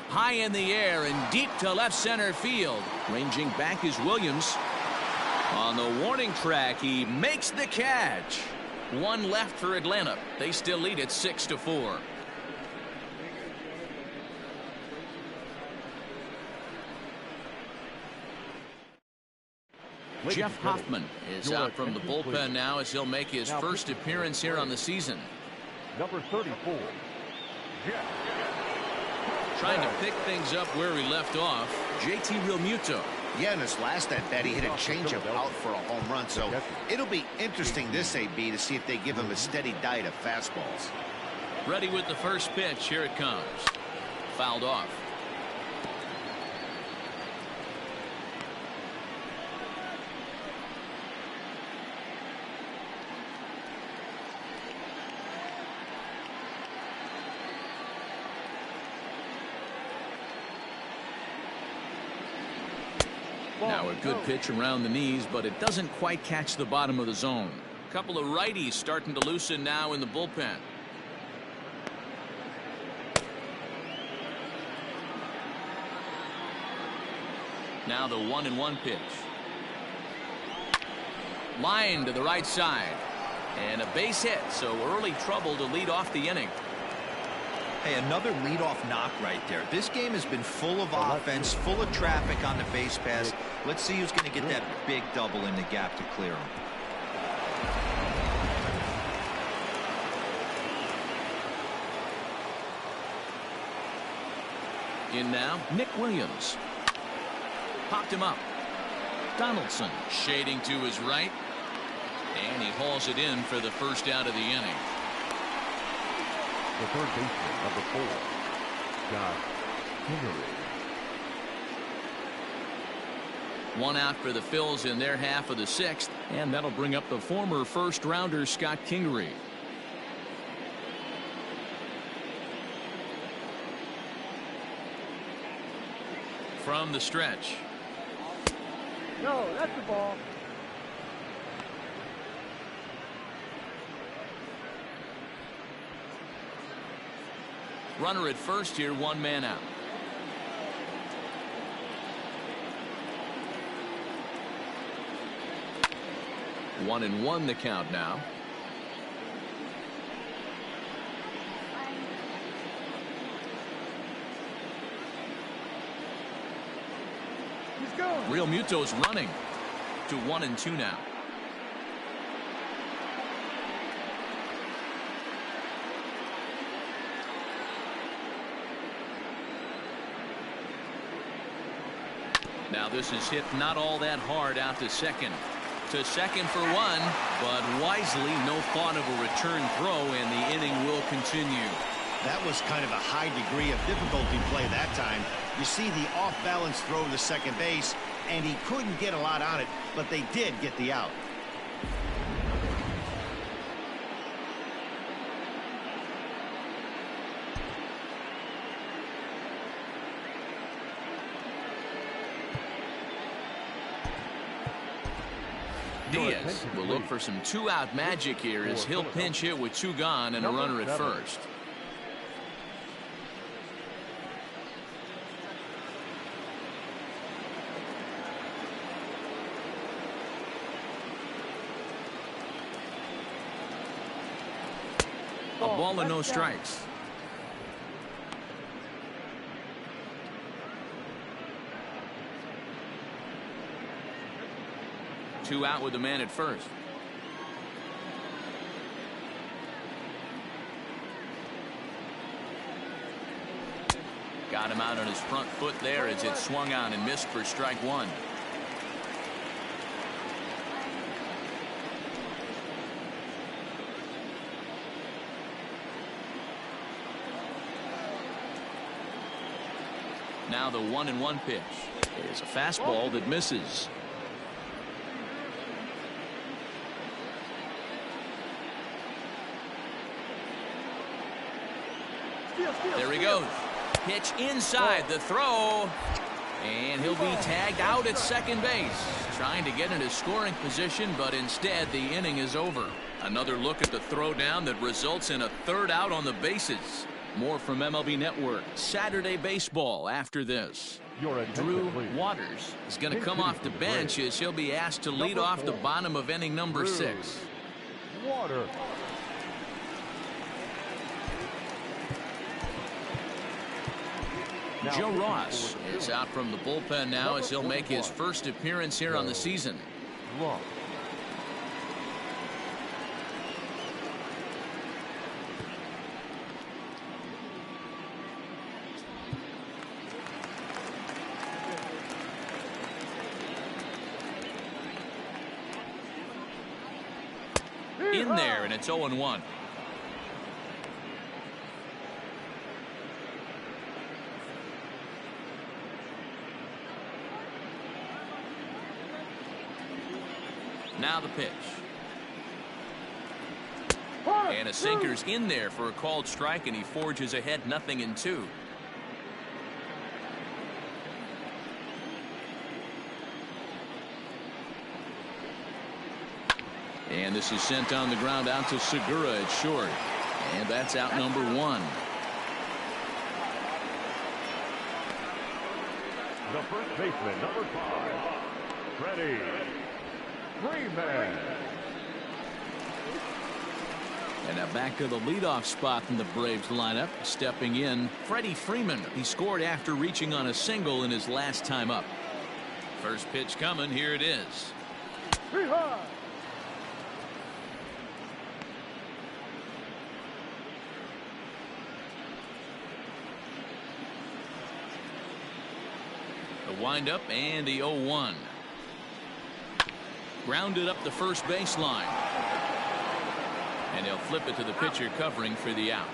High in the air and deep to left center field. Ranging back is Williams. On the warning track, he makes the catch. One left for Atlanta. They still lead it 6-4. Jeff Hoffman is out from the bullpen now as he'll make his first appearance here on the season.
Number 34, Jeff.
Trying to pick things up where he left off, JT Realmuto.
Yeah, in his last at bat, he hit a changeup out for a home run. So it'll be interesting this AB to see if they give him a steady diet of fastballs.
Ready with the first pitch. Here it comes. Fouled off. Now a good pitch around the knees, but it doesn't quite catch the bottom of the zone. A couple of righties starting to loosen now in the bullpen. Now the 1-1 pitch. Line to the right side. And a base hit, so early trouble to lead off the inning.
Hey, another leadoff knock right there. This game has been full of offense, full of traffic on the base pass. Let's see who's going to get that big double in the gap to clear him.
In now, Nick Williams. Popped him up. Donaldson shading to his right. And he hauls it in for the first out of the inning.
The third baseman, number 4, Scott Kingery.
One out for the Phillies in their half of the sixth, and that'll bring up the former first-rounder Scott Kingery. From the stretch.
No, that's the ball.
Runner at first here, one man out. One and one the count now.
He's going.
Realmuto's running to 1-2 now. Now this is hit not all that hard out to second. To second for one, but wisely no thought of a return throw, and the inning will continue.
That was kind of a high degree of difficulty play that time. You see the off-balance throw to second base, and he couldn't get a lot on it, but they did get the out.
Diaz will look for some two-out magic here as he'll pinch hit with two gone and a runner at first. A ball and no strikes. Two out with the man at first. Got him out on his front foot there as it swung on and missed for strike one. Now the 1-1 pitch is a fastball that misses. There he goes. Pitch inside the throw. And he'll be tagged out at second base. Trying to get into scoring position, but instead the inning is over. Another look at the throw down that results in a third out on the bases. More from MLB Network Saturday Baseball after this. Drew Waters is going to come off the bench as he'll be asked to lead off the bottom of inning number 6.
Water.
Joe Ross is out from the bullpen now as he'll make his first appearance here on the season. In there, and it's 0-1. Now the pitch. And a sinker's in there for a called strike, and he forges ahead 0-2. And this is sent on the ground out to Segura at short. And that's out number 1.
The first baseman, number 5, Freddie Freeman.
And now back to the leadoff spot in the Braves lineup. Stepping in, Freddie Freeman. He scored after reaching on a single in his last time up. First pitch coming. Here it is. The windup and the 0-1. Grounded up the first baseline. And they'll flip it to the pitcher covering for the out.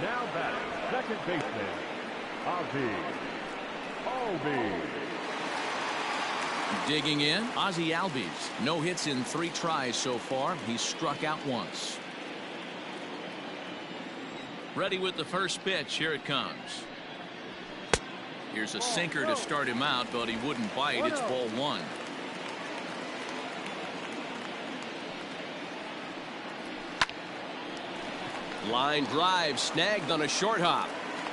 Now batting, second baseman, Ozzie Albies.
Digging in, Ozzie Albies. No hits in 3 tries so far. He's struck out once. Ready with the first pitch. Here it comes. Here's a sinker to start him out, but he wouldn't bite. It's ball 1. Line drive snagged on a short hop.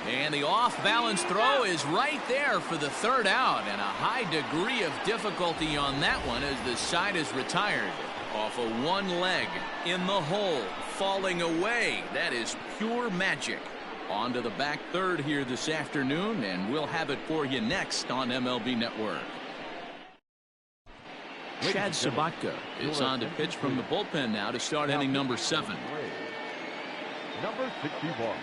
And the off-balance throw is right there for the third out. And a high degree of difficulty on that one as the side is retired. Off of one leg, in the hole, falling away. That is pure magic. On to the back third here this afternoon, and we'll have it for you next on MLB Network. Chad Sabatka is on to pitch from the bullpen now to start inning number 7.
Number 61.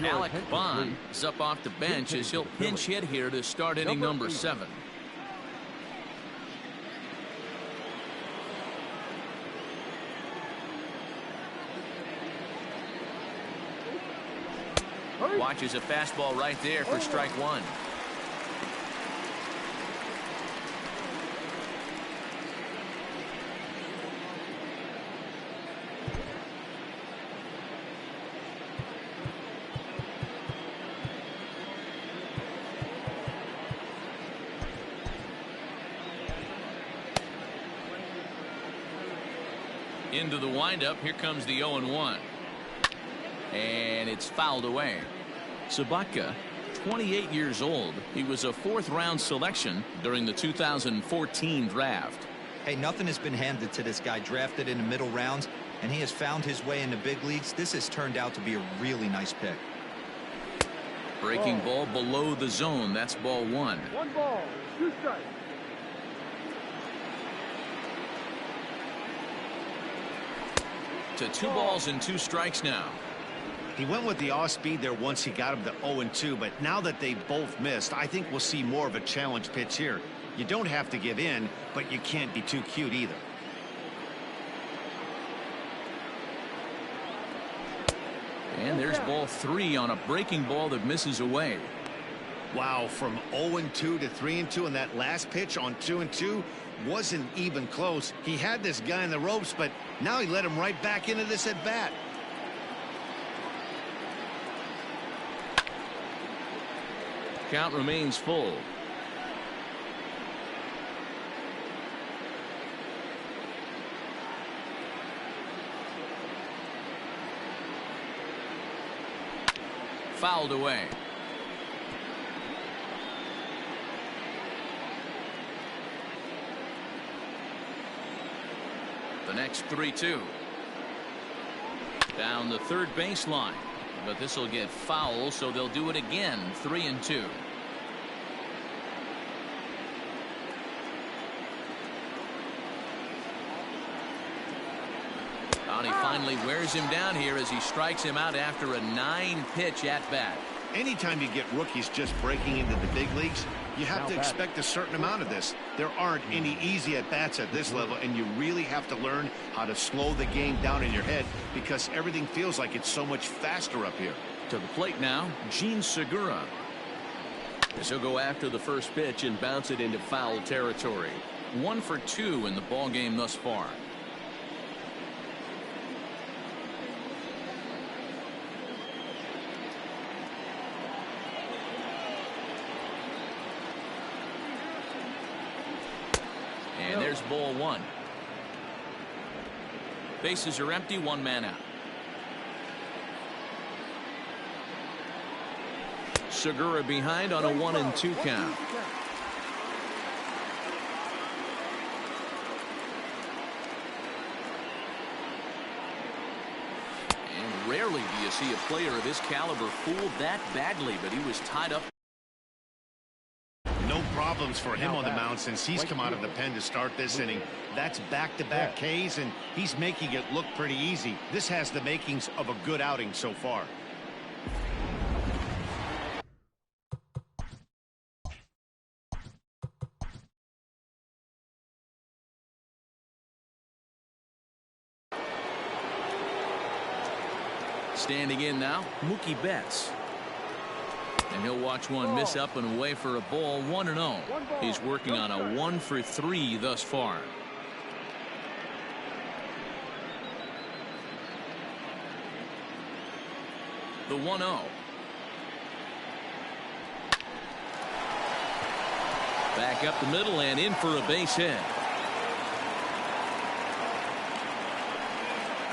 Alec Bond is up off the bench as he'll pinch hit here to start inning number 7. Watches a fastball right there for strike 1. Into the windup. Here comes the 0-1. And it's fouled away. Sabatka, 28 years old. He was a 4th-round selection during the 2014 draft.
Hey, nothing has been handed to this guy. Drafted in the middle rounds, and he has found his way in the big leagues. This has turned out to be a really nice pick.
Breaking ball below the zone. That's ball one.
1 ball, 2 strikes.
To 2 balls and 2 strikes now.
He went with the off speed there once he got him to 0-2, but now that they both missed, I think we'll see more of a challenge pitch here. You don't have to give in, but you can't be too cute either.
And there's ball 3 on a breaking ball that misses away.
Wow, from 0-2 to 3-2, and that last pitch on 2-2 wasn't even close. He had this guy in the ropes, but now he let him right back into this at bat.
Count remains full. Fouled away. The next 3-2. Down the third baseline. But this will get foul, so they'll do it again. 3-2. And he finally wears him down here as he strikes him out after a 9-pitch at bat.
Anytime you get rookies just breaking into the big leagues, you have to expect a certain amount of this. There aren't any easy at-bats at this level, and you really have to learn how to slow the game down in your head because everything feels like it's so much faster up here.
To the plate now, Gene Segura. As he'll go after the first pitch and bounce it into foul territory. 1 for 2 in the ball game thus far. And there's ball 1. Bases are empty, 1 man out. Segura behind on a 1-2 count. And rarely do you see a player of his caliber fooled that badly, but he was tied up.
No problems for him on the mound since he's come out of the pen to start this inning. That's back-to-back Ks, and he's making it look pretty easy. This has the makings of a good outing so far.
Standing in now, Mookie Betts. And he'll watch one miss up and away for a ball. 1-0. He's working on a 1 for 3 thus far. The 1-0. Back up the middle and in for a base hit.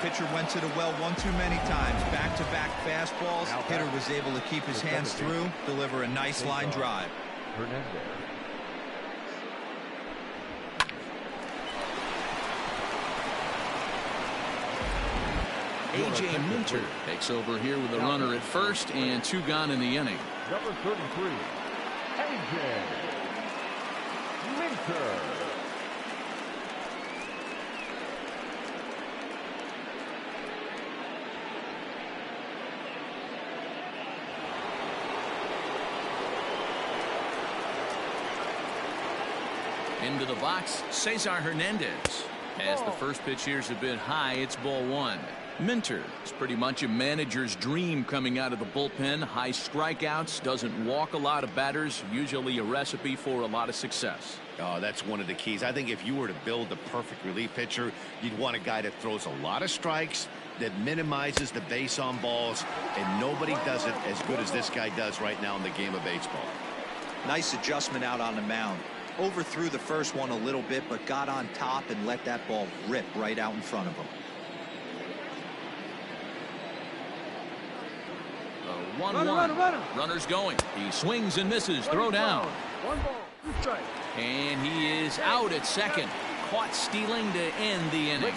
Pitcher went to the well one too many times. Back-to-back fastballs. Hitter was able to keep his hands through, deliver a nice line drive.
A.J. Minter takes over here with a runner at first and 2 gone in the inning.
Number 33, A.J. Minter.
Into the box, Cesar Hernandez. As the first pitch here's a bit high, it's ball 1. Minter is pretty much a manager's dream coming out of the bullpen. High strikeouts, doesn't walk a lot of batters, usually a recipe for a lot of success.
Oh, that's one of the keys. I think if you were to build the perfect relief pitcher, you'd want a guy that throws a lot of strikes, that minimizes the base on balls, and nobody does it as good as this guy does right now in the game of baseball.
Nice adjustment out on the mound. Overthrew the first one a little bit, but got on top and let that ball rip right out in front of him.
1-1. Runner's going. He swings and misses. Throw down.
1 ball, 2 strikes.
And he is out at second. Caught stealing to end the inning.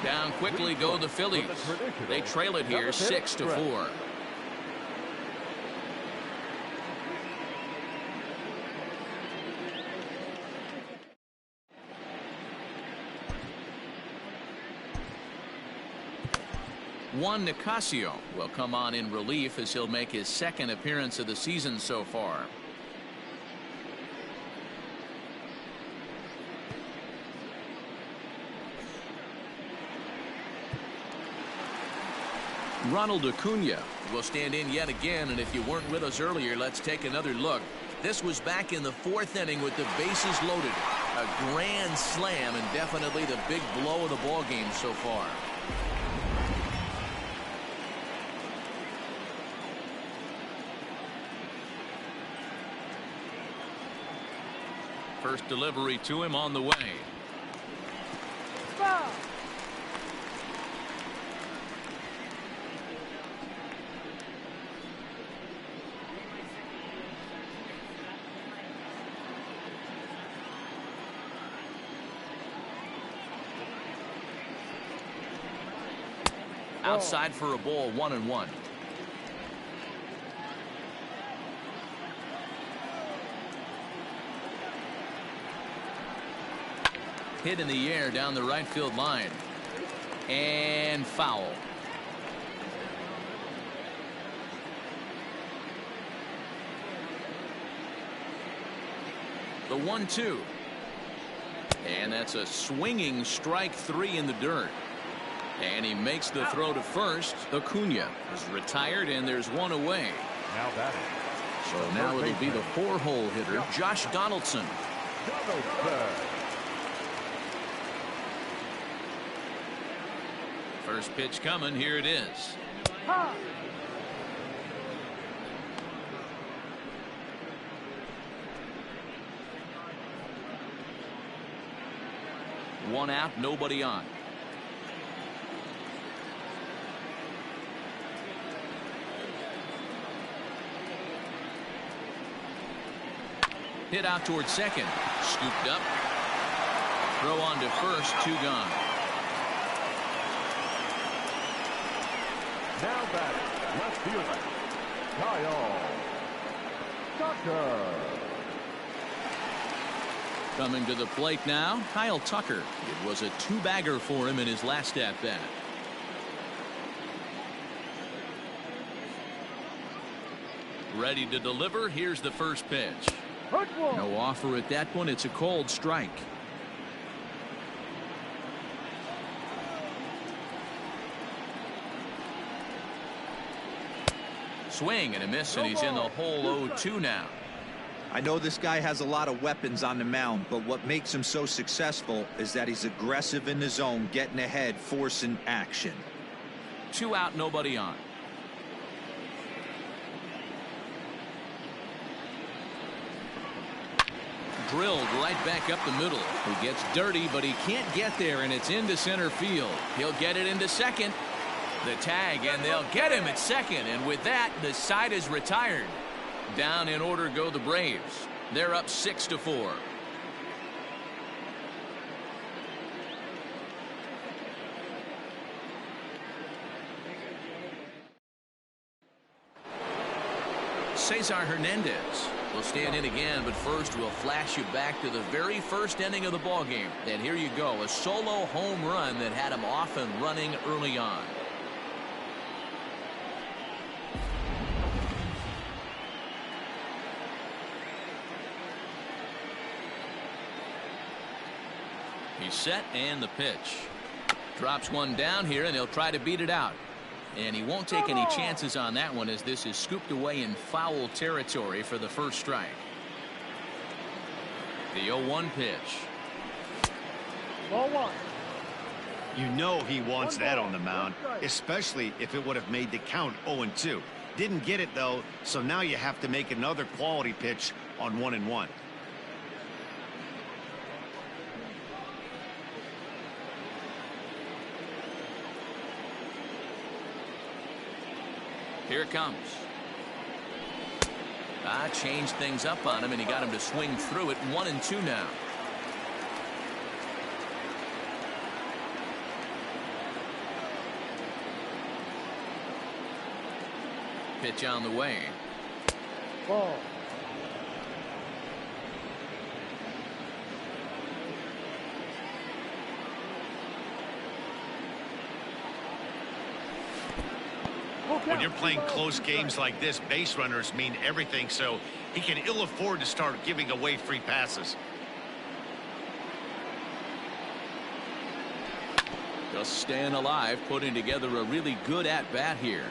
Down quickly go the Phillies. They trail it here 6-4. Juan Nicasio will come on in relief as he'll make his second appearance of the season so far. Ronald Acuna will stand in yet again, and if you weren't with us earlier, let's take another look. This was back in the fourth inning with the bases loaded. A grand slam and definitely the big blow of the ball game so far. First delivery to him on the way. Outside for a ball, 1-1. Hit in the air down the right field line. And foul. The 1-2. And that's a swinging strike three in the dirt. And he makes the throw to first. Acuna is retired, and there's one away.
Now batting.
So now it'll be the four-hole hitter, Josh Donaldson. First pitch coming. Here it is. One out, nobody on. Hit out towards second. Scooped up. Throw on to first. Two gone.
Now batting, left fielder, Kyle Tucker.
Coming to the plate now, Kyle Tucker. It was a two-bagger for him in his last at-bat. Ready to deliver. Here's the first pitch. No offer at that one. It's a cold strike. Swing and a miss, and he's in the hole 0-2 now.
I know this guy has a lot of weapons on the mound, but what makes him so successful is that he's aggressive in the zone, getting ahead, forcing action.
Two out, nobody on. Drilled right back up the middle. He gets dirty, but he can't get there, and it's into center field. He'll get it into second. The tag, and they'll get him at second, and with that, the side is retired. Down in order go the Braves. They're up 6-4. Cesar Hernandez will stand in again, but first we'll flash you back to the very first inning of the ballgame. And here you go, a solo home run that had him off and running early on. He's set, and the pitch. Drops one down here, and he'll try to beat it out. And he won't take any chances on that one, as this is scooped away in foul territory for the first strike. The 0-1 pitch.
Ball one.
You know he wants that on the mound, especially if it would have made the count 0-2. Didn't get it, though, so now you have to make another quality pitch on 1-1.
Here it comes. Changed things up on him, and he got him to swing through it. 1-2 now. Pitch on the way.
Ball.
When you're playing close games like this, base runners mean everything, so he can ill afford to start giving away free passes.
Just staying alive, putting together a really good at-bat here.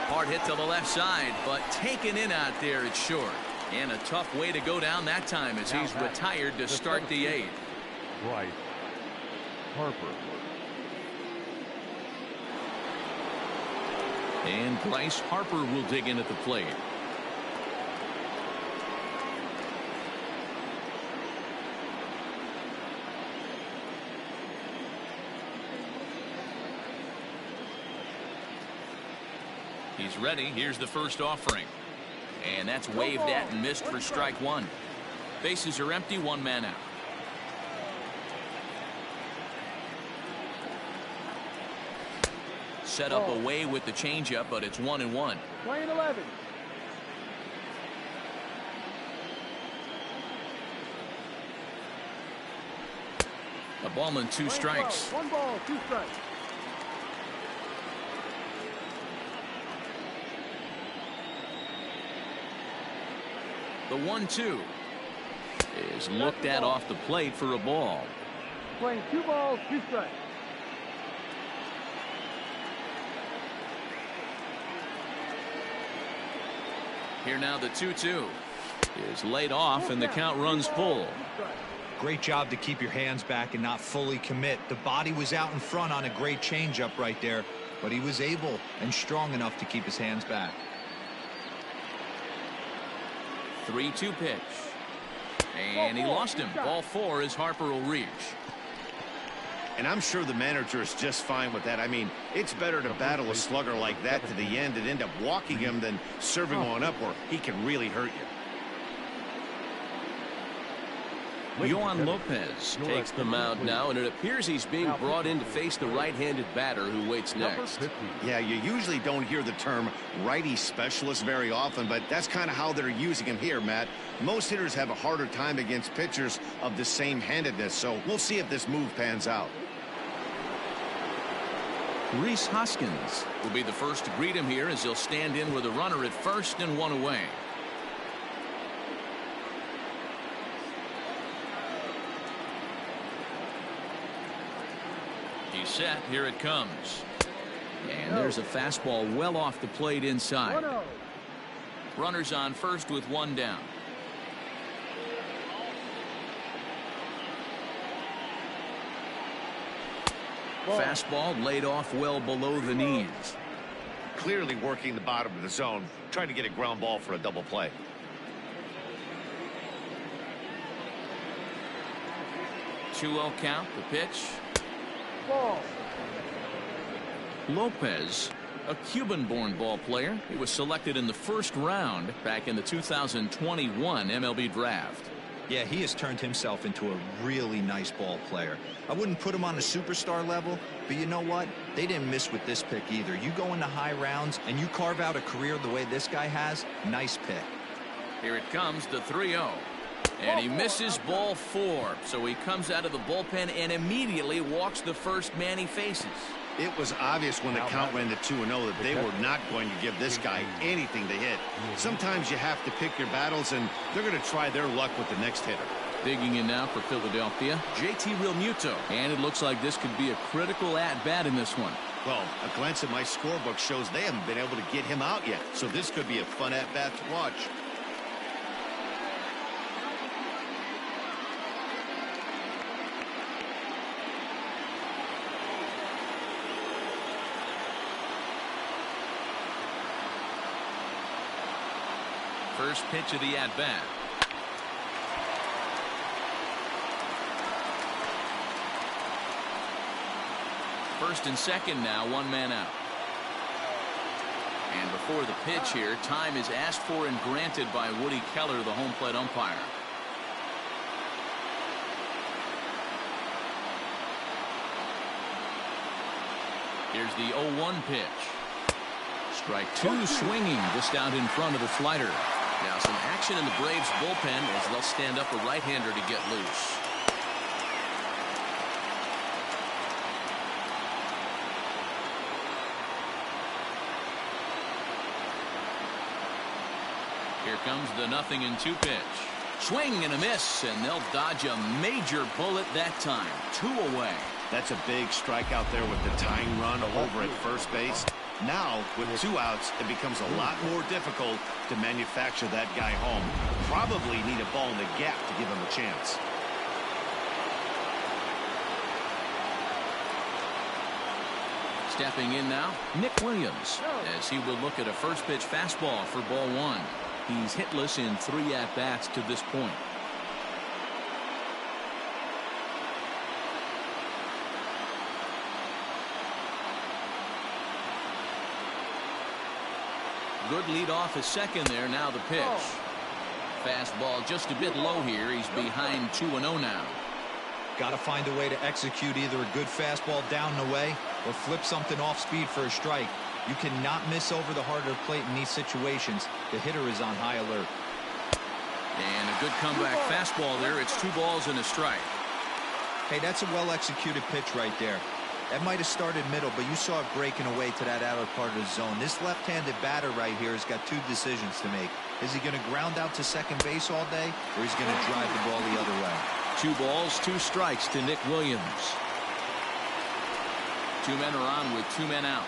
Hard hit to the left side, but taken in out there, it's short. And a tough way to go down that time as he's retired to start the 8th.
Bryce Harper.
And Bryce Harper will dig in at the plate. He's ready. Here's the first offering. And that's waved at and missed for strike 1. Bases are empty, 1 man out. Set up away with the changeup, but it's 1-1.
Playing 11.
A ball and 2 strikes.
1 ball, 2 strikes.
The 1-2 is looked at off the plate for a ball.
Playing 2 balls, 2 strikes.
Here now the 2-2 is laid off and the count runs full.
Great job to keep your hands back and not fully commit. The body was out in front on a great changeup right there, but he was able and strong enough to keep his hands back.
3-2 pitch. And he lost him. Ball 4 as Harper will reach.
And I'm sure the manager is just fine with that. I mean, it's better to battle a slugger like that to the end and end up walking him than serving one up where he can really hurt you.
Yohan Lopez takes the mound now, and it appears he's being brought in to face the right-handed batter who waits next.
Yeah, you usually don't hear the term righty specialist very often, but that's kind of how they're using him here, Matt. Most hitters have a harder time against pitchers of the same handedness, so we'll see if this move pans out.
Rhys Hoskins will be the first to greet him here as he'll stand in with a runner at first and 1 away. He's set. Here it comes. And there's a fastball well off the plate inside. Runners on first with 1 down. Fastball laid off well below the knees.
Clearly working the bottom of the zone, trying to get a ground ball for a double play.
Two-0 count. The pitch.
Ball.
Lopez, a Cuban-born ball player. He was selected in the first round back in the 2021 MLB draft.
Yeah, he has turned himself into a really nice ball player. I wouldn't put him on a superstar level, but you know what? They didn't miss with this pick either. You go into high rounds and you carve out a career the way this guy has, nice pick.
Here it comes, the 3-0. And he misses ball 4. So he comes out of the bullpen and immediately walks the first man he faces.
It was obvious when the count ran to 2-0 that they were not going to give this guy anything to hit. Sometimes you have to pick your battles, and they're going to try their luck with the next hitter.
Digging in now for Philadelphia, JT Realmuto. And it looks like this could be a critical at-bat in this one.
Well, a glance at my scorebook shows they haven't been able to get him out yet. So this could be a fun at-bat to watch.
First pitch of the at-bat. First and second now, 1 man out. And before the pitch here, time is asked for and granted by Woody Keller, the home plate umpire. Here's the 0-1 pitch. Strike 2 swinging just out in front of the slider. Now some action in the Braves bullpen as they'll stand up a right-hander to get loose. Here comes the 0-2 pitch. Swing and a miss, and they'll dodge a major bullet that time. 2 away.
That's a big strikeout there with the tying run over at first base. Now, with 2 outs, it becomes a lot more difficult to manufacture that guy home. Probably need a ball in the gap to give him a chance.
Stepping in now, Nick Williams, as he will look at a first pitch fastball for ball 1. He's hitless in 3 at-bats to this point. Good lead off his second there. Now the pitch. Fastball just a bit low here. He's behind 2-0 now.
Got to find a way to execute either a good fastball down and away or flip something off speed for a strike. You cannot miss over the heart of the plate in these situations. The hitter is on high alert.
And a good comeback fastball there. It's 2 balls and a strike.
Hey, that's a well-executed pitch right there. That might have started middle, but you saw it breaking away to that outer part of the zone. This left-handed batter right here has got 2 decisions to make. Is he going to ground out to second base all day, or is he going to drive the ball the other way?
2 balls, 2 strikes to Nick Williams. 2 men are on with 2 men out.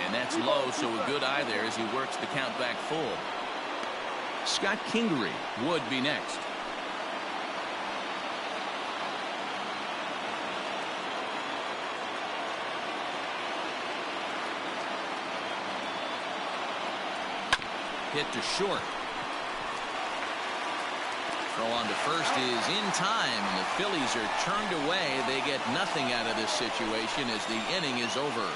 And that's low, so a good eye there as he works the count back full. Scott Kingery would be next. Hit to short. Throw on to first is in time, and the Phillies are turned away. They get nothing out of this situation as the inning is over.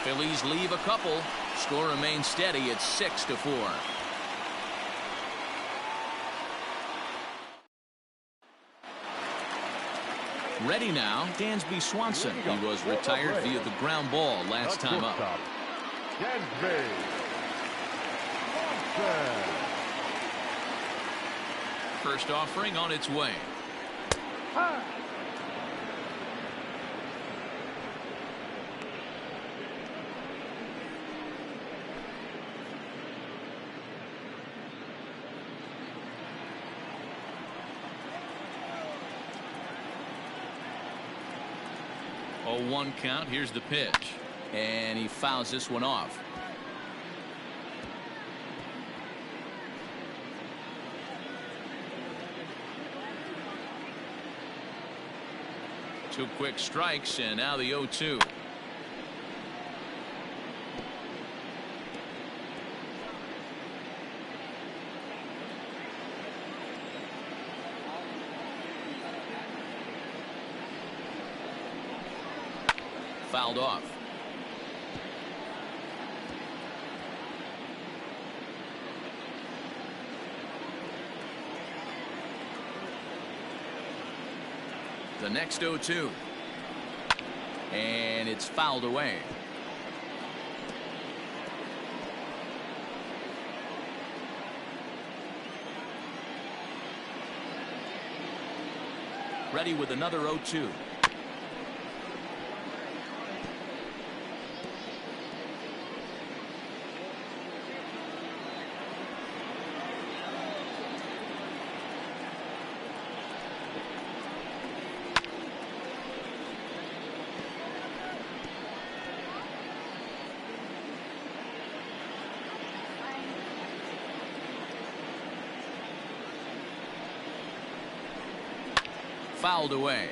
Phillies leave a couple. Score remains steady at 6-4. Ready now, Dansby Swanson. He was retired via the ground ball last time up.
Dansby Swanson.
First offering on its way. Oh, 1 count. Here's the pitch, and he fouls this one off. Two quick strikes, and now the 0-2. Fouled off. The next 0-2. And it's fouled away. Ready with another 0-2. Fouled away.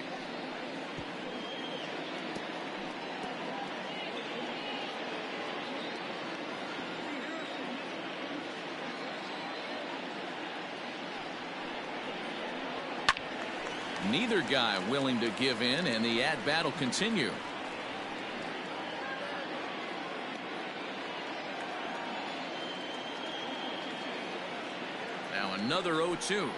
Neither guy willing to give in, and the at-bat will continue. Now another 0-2.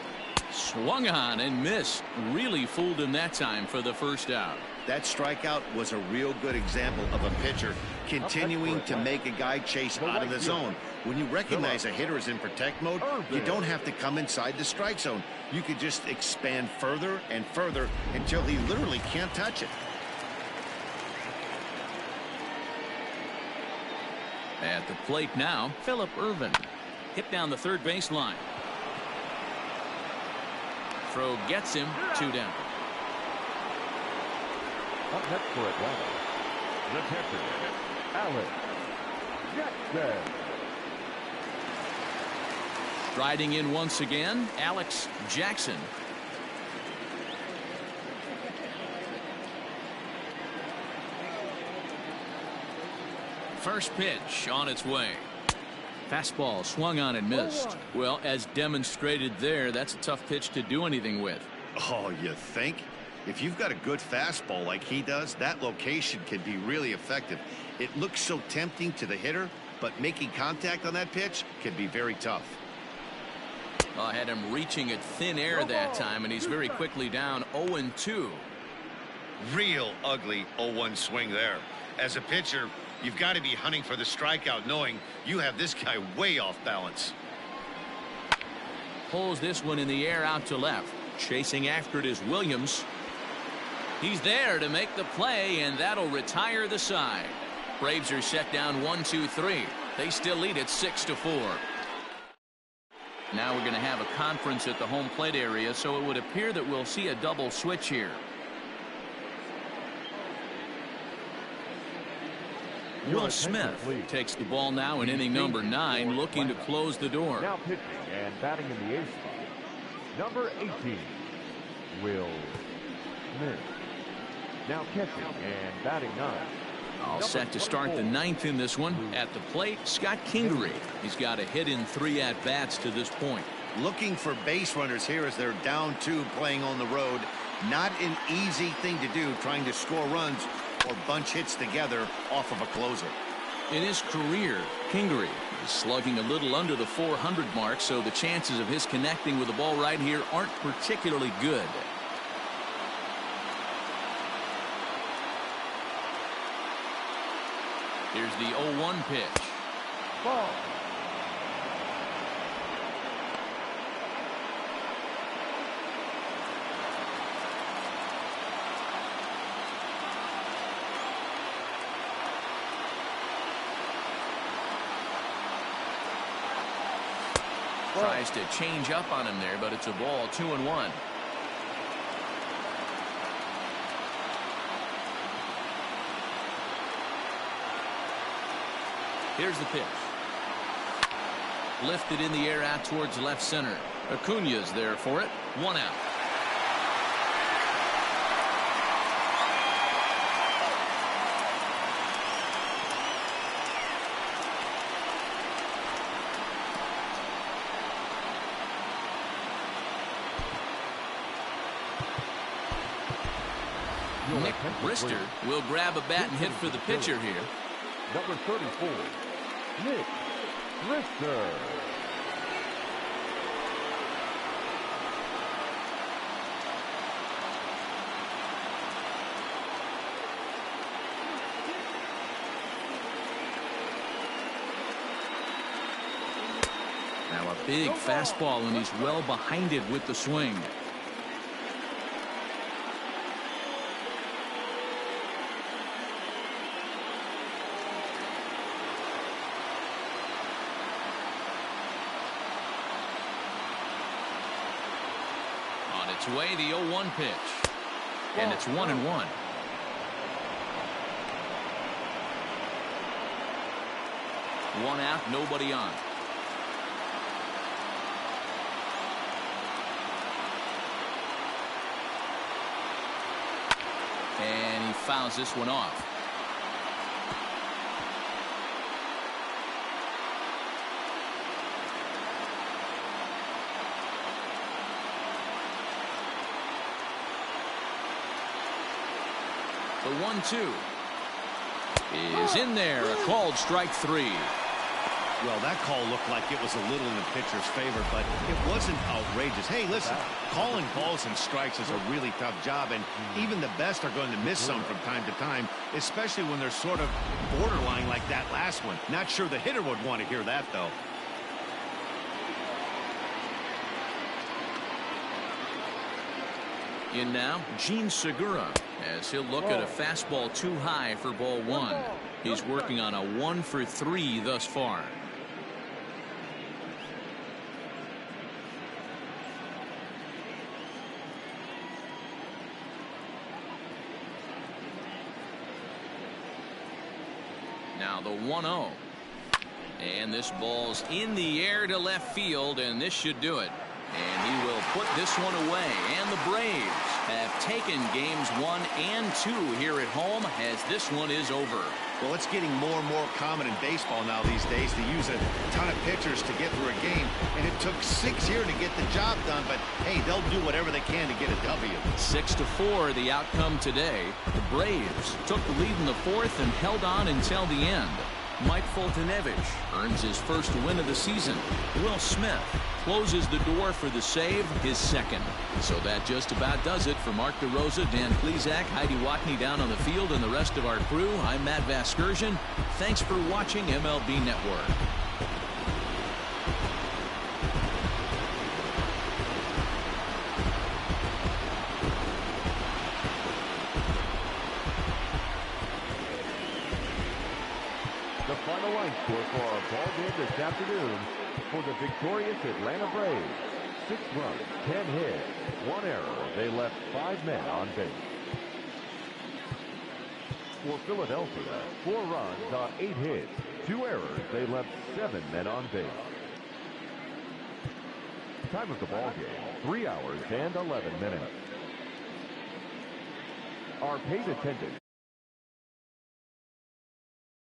Swung on and missed. Really fooled him that time for the first out.
That strikeout was a real good example of a pitcher continuing to make a guy chase out of the zone. When you recognize a hitter is in protect mode, you don't have to come inside the strike zone. You could just expand further and further until he literally can't touch it.
At the plate now, Phillip Ervin. Hit down the third baseline. Throw gets him 2 down.
Up next for Atlanta, the catcher, Alex Jackson.
Striding in once again, Alex Jackson. First pitch on its way. Fastball swung on and missed. Well, as demonstrated there, that's a tough pitch to do anything with.
Oh, you think? If you've got a good fastball like he does, that location can be really effective. It looks so tempting to the hitter, but making contact on that pitch can be very tough.
I had him reaching at thin air that time, and he's very quickly down 0-2.
Real ugly 0-1 swing there. As a pitcher, you've got to be hunting for the strikeout, knowing you have this guy way off balance.
Pulls this one in the air out to left. Chasing after it is Williams. He's there to make the play, and that'll retire the side. Braves are set down 1-2-3. They still lead it 6-4. Now we're going to have a conference at the home plate area, so it would appear that we'll see a double switch here. Will Smith takes the ball now in inning number 9, looking to close the door.
Now pitching and batting in the 8th spot, number 18, Will Smith. Now catching and batting 9.
All set to start the 9th in this one. At the plate, Scott Kingery. He's got a hit in 3 at-bats to this point.
Looking for base runners here as they're down 2 playing on the road. Not an easy thing to do, trying to score runs or bunch hits together off of a closer.
In his career, Kingery is slugging a little under the 400 mark, so the chances of his connecting with the ball right here aren't particularly good. Here's the 0-1 pitch.
Ball.
Tries to change up on him there, but it's a ball. 2-1. Here's the pitch. Lifted in the air out towards left center. Acuna's there for it. 1 out. Nick Brister will grab a bat and hit for the pitcher here.
Number 34, Nick Brister.
Now a big fastball, and he's well behind it with the swing. Its way, the 0-1 pitch, and it's 1-1. One out, nobody on. And he fouls this one off. The 1-2 is in there. A called strike 3.
Well, that call looked like it was a little in the pitcher's favor, but it wasn't outrageous. Hey, listen, calling balls and strikes is a really tough job, and even the best are going to miss some from time to time, especially when they're sort of borderline like that last one. Not sure the hitter would want to hear that, though.
In now, Gene Segura, as he'll look at a fastball too high for ball one. He's working on a 1-for-3 thus far. Now the 1-0. And this ball's in the air to left field, and this should do it. And he will put this one away. And the Braves have taken games 1 and 2 here at home, as this one is over.
Well, it's getting more and more common in baseball now these days to use a ton of pitchers to get through a game. And it took 6 here to get the job done. But, hey, they'll do whatever they can to get a W.
6-4 the outcome today. The Braves took the lead in the 4th and held on until the end. Mike Foltynewicz earns his first win of the season. Will Smith closes the door for the save, his second. So that just about does it for Mark DeRosa, Dan Plesac, Heidi Watney down on the field, and the rest of our crew. I'm Matt Vasgersian. Thanks for watching MLB Network.
The final line score for our ball game this afternoon for the victorious Atlanta Braves. 6 runs, 10 hits, 1 error. They left 5 men on base. For Philadelphia, 4 runs on 8 hits, 2 errors. They left 7 men on base. Time of the ball game, 3 hours and 11 minutes. Our paid attendance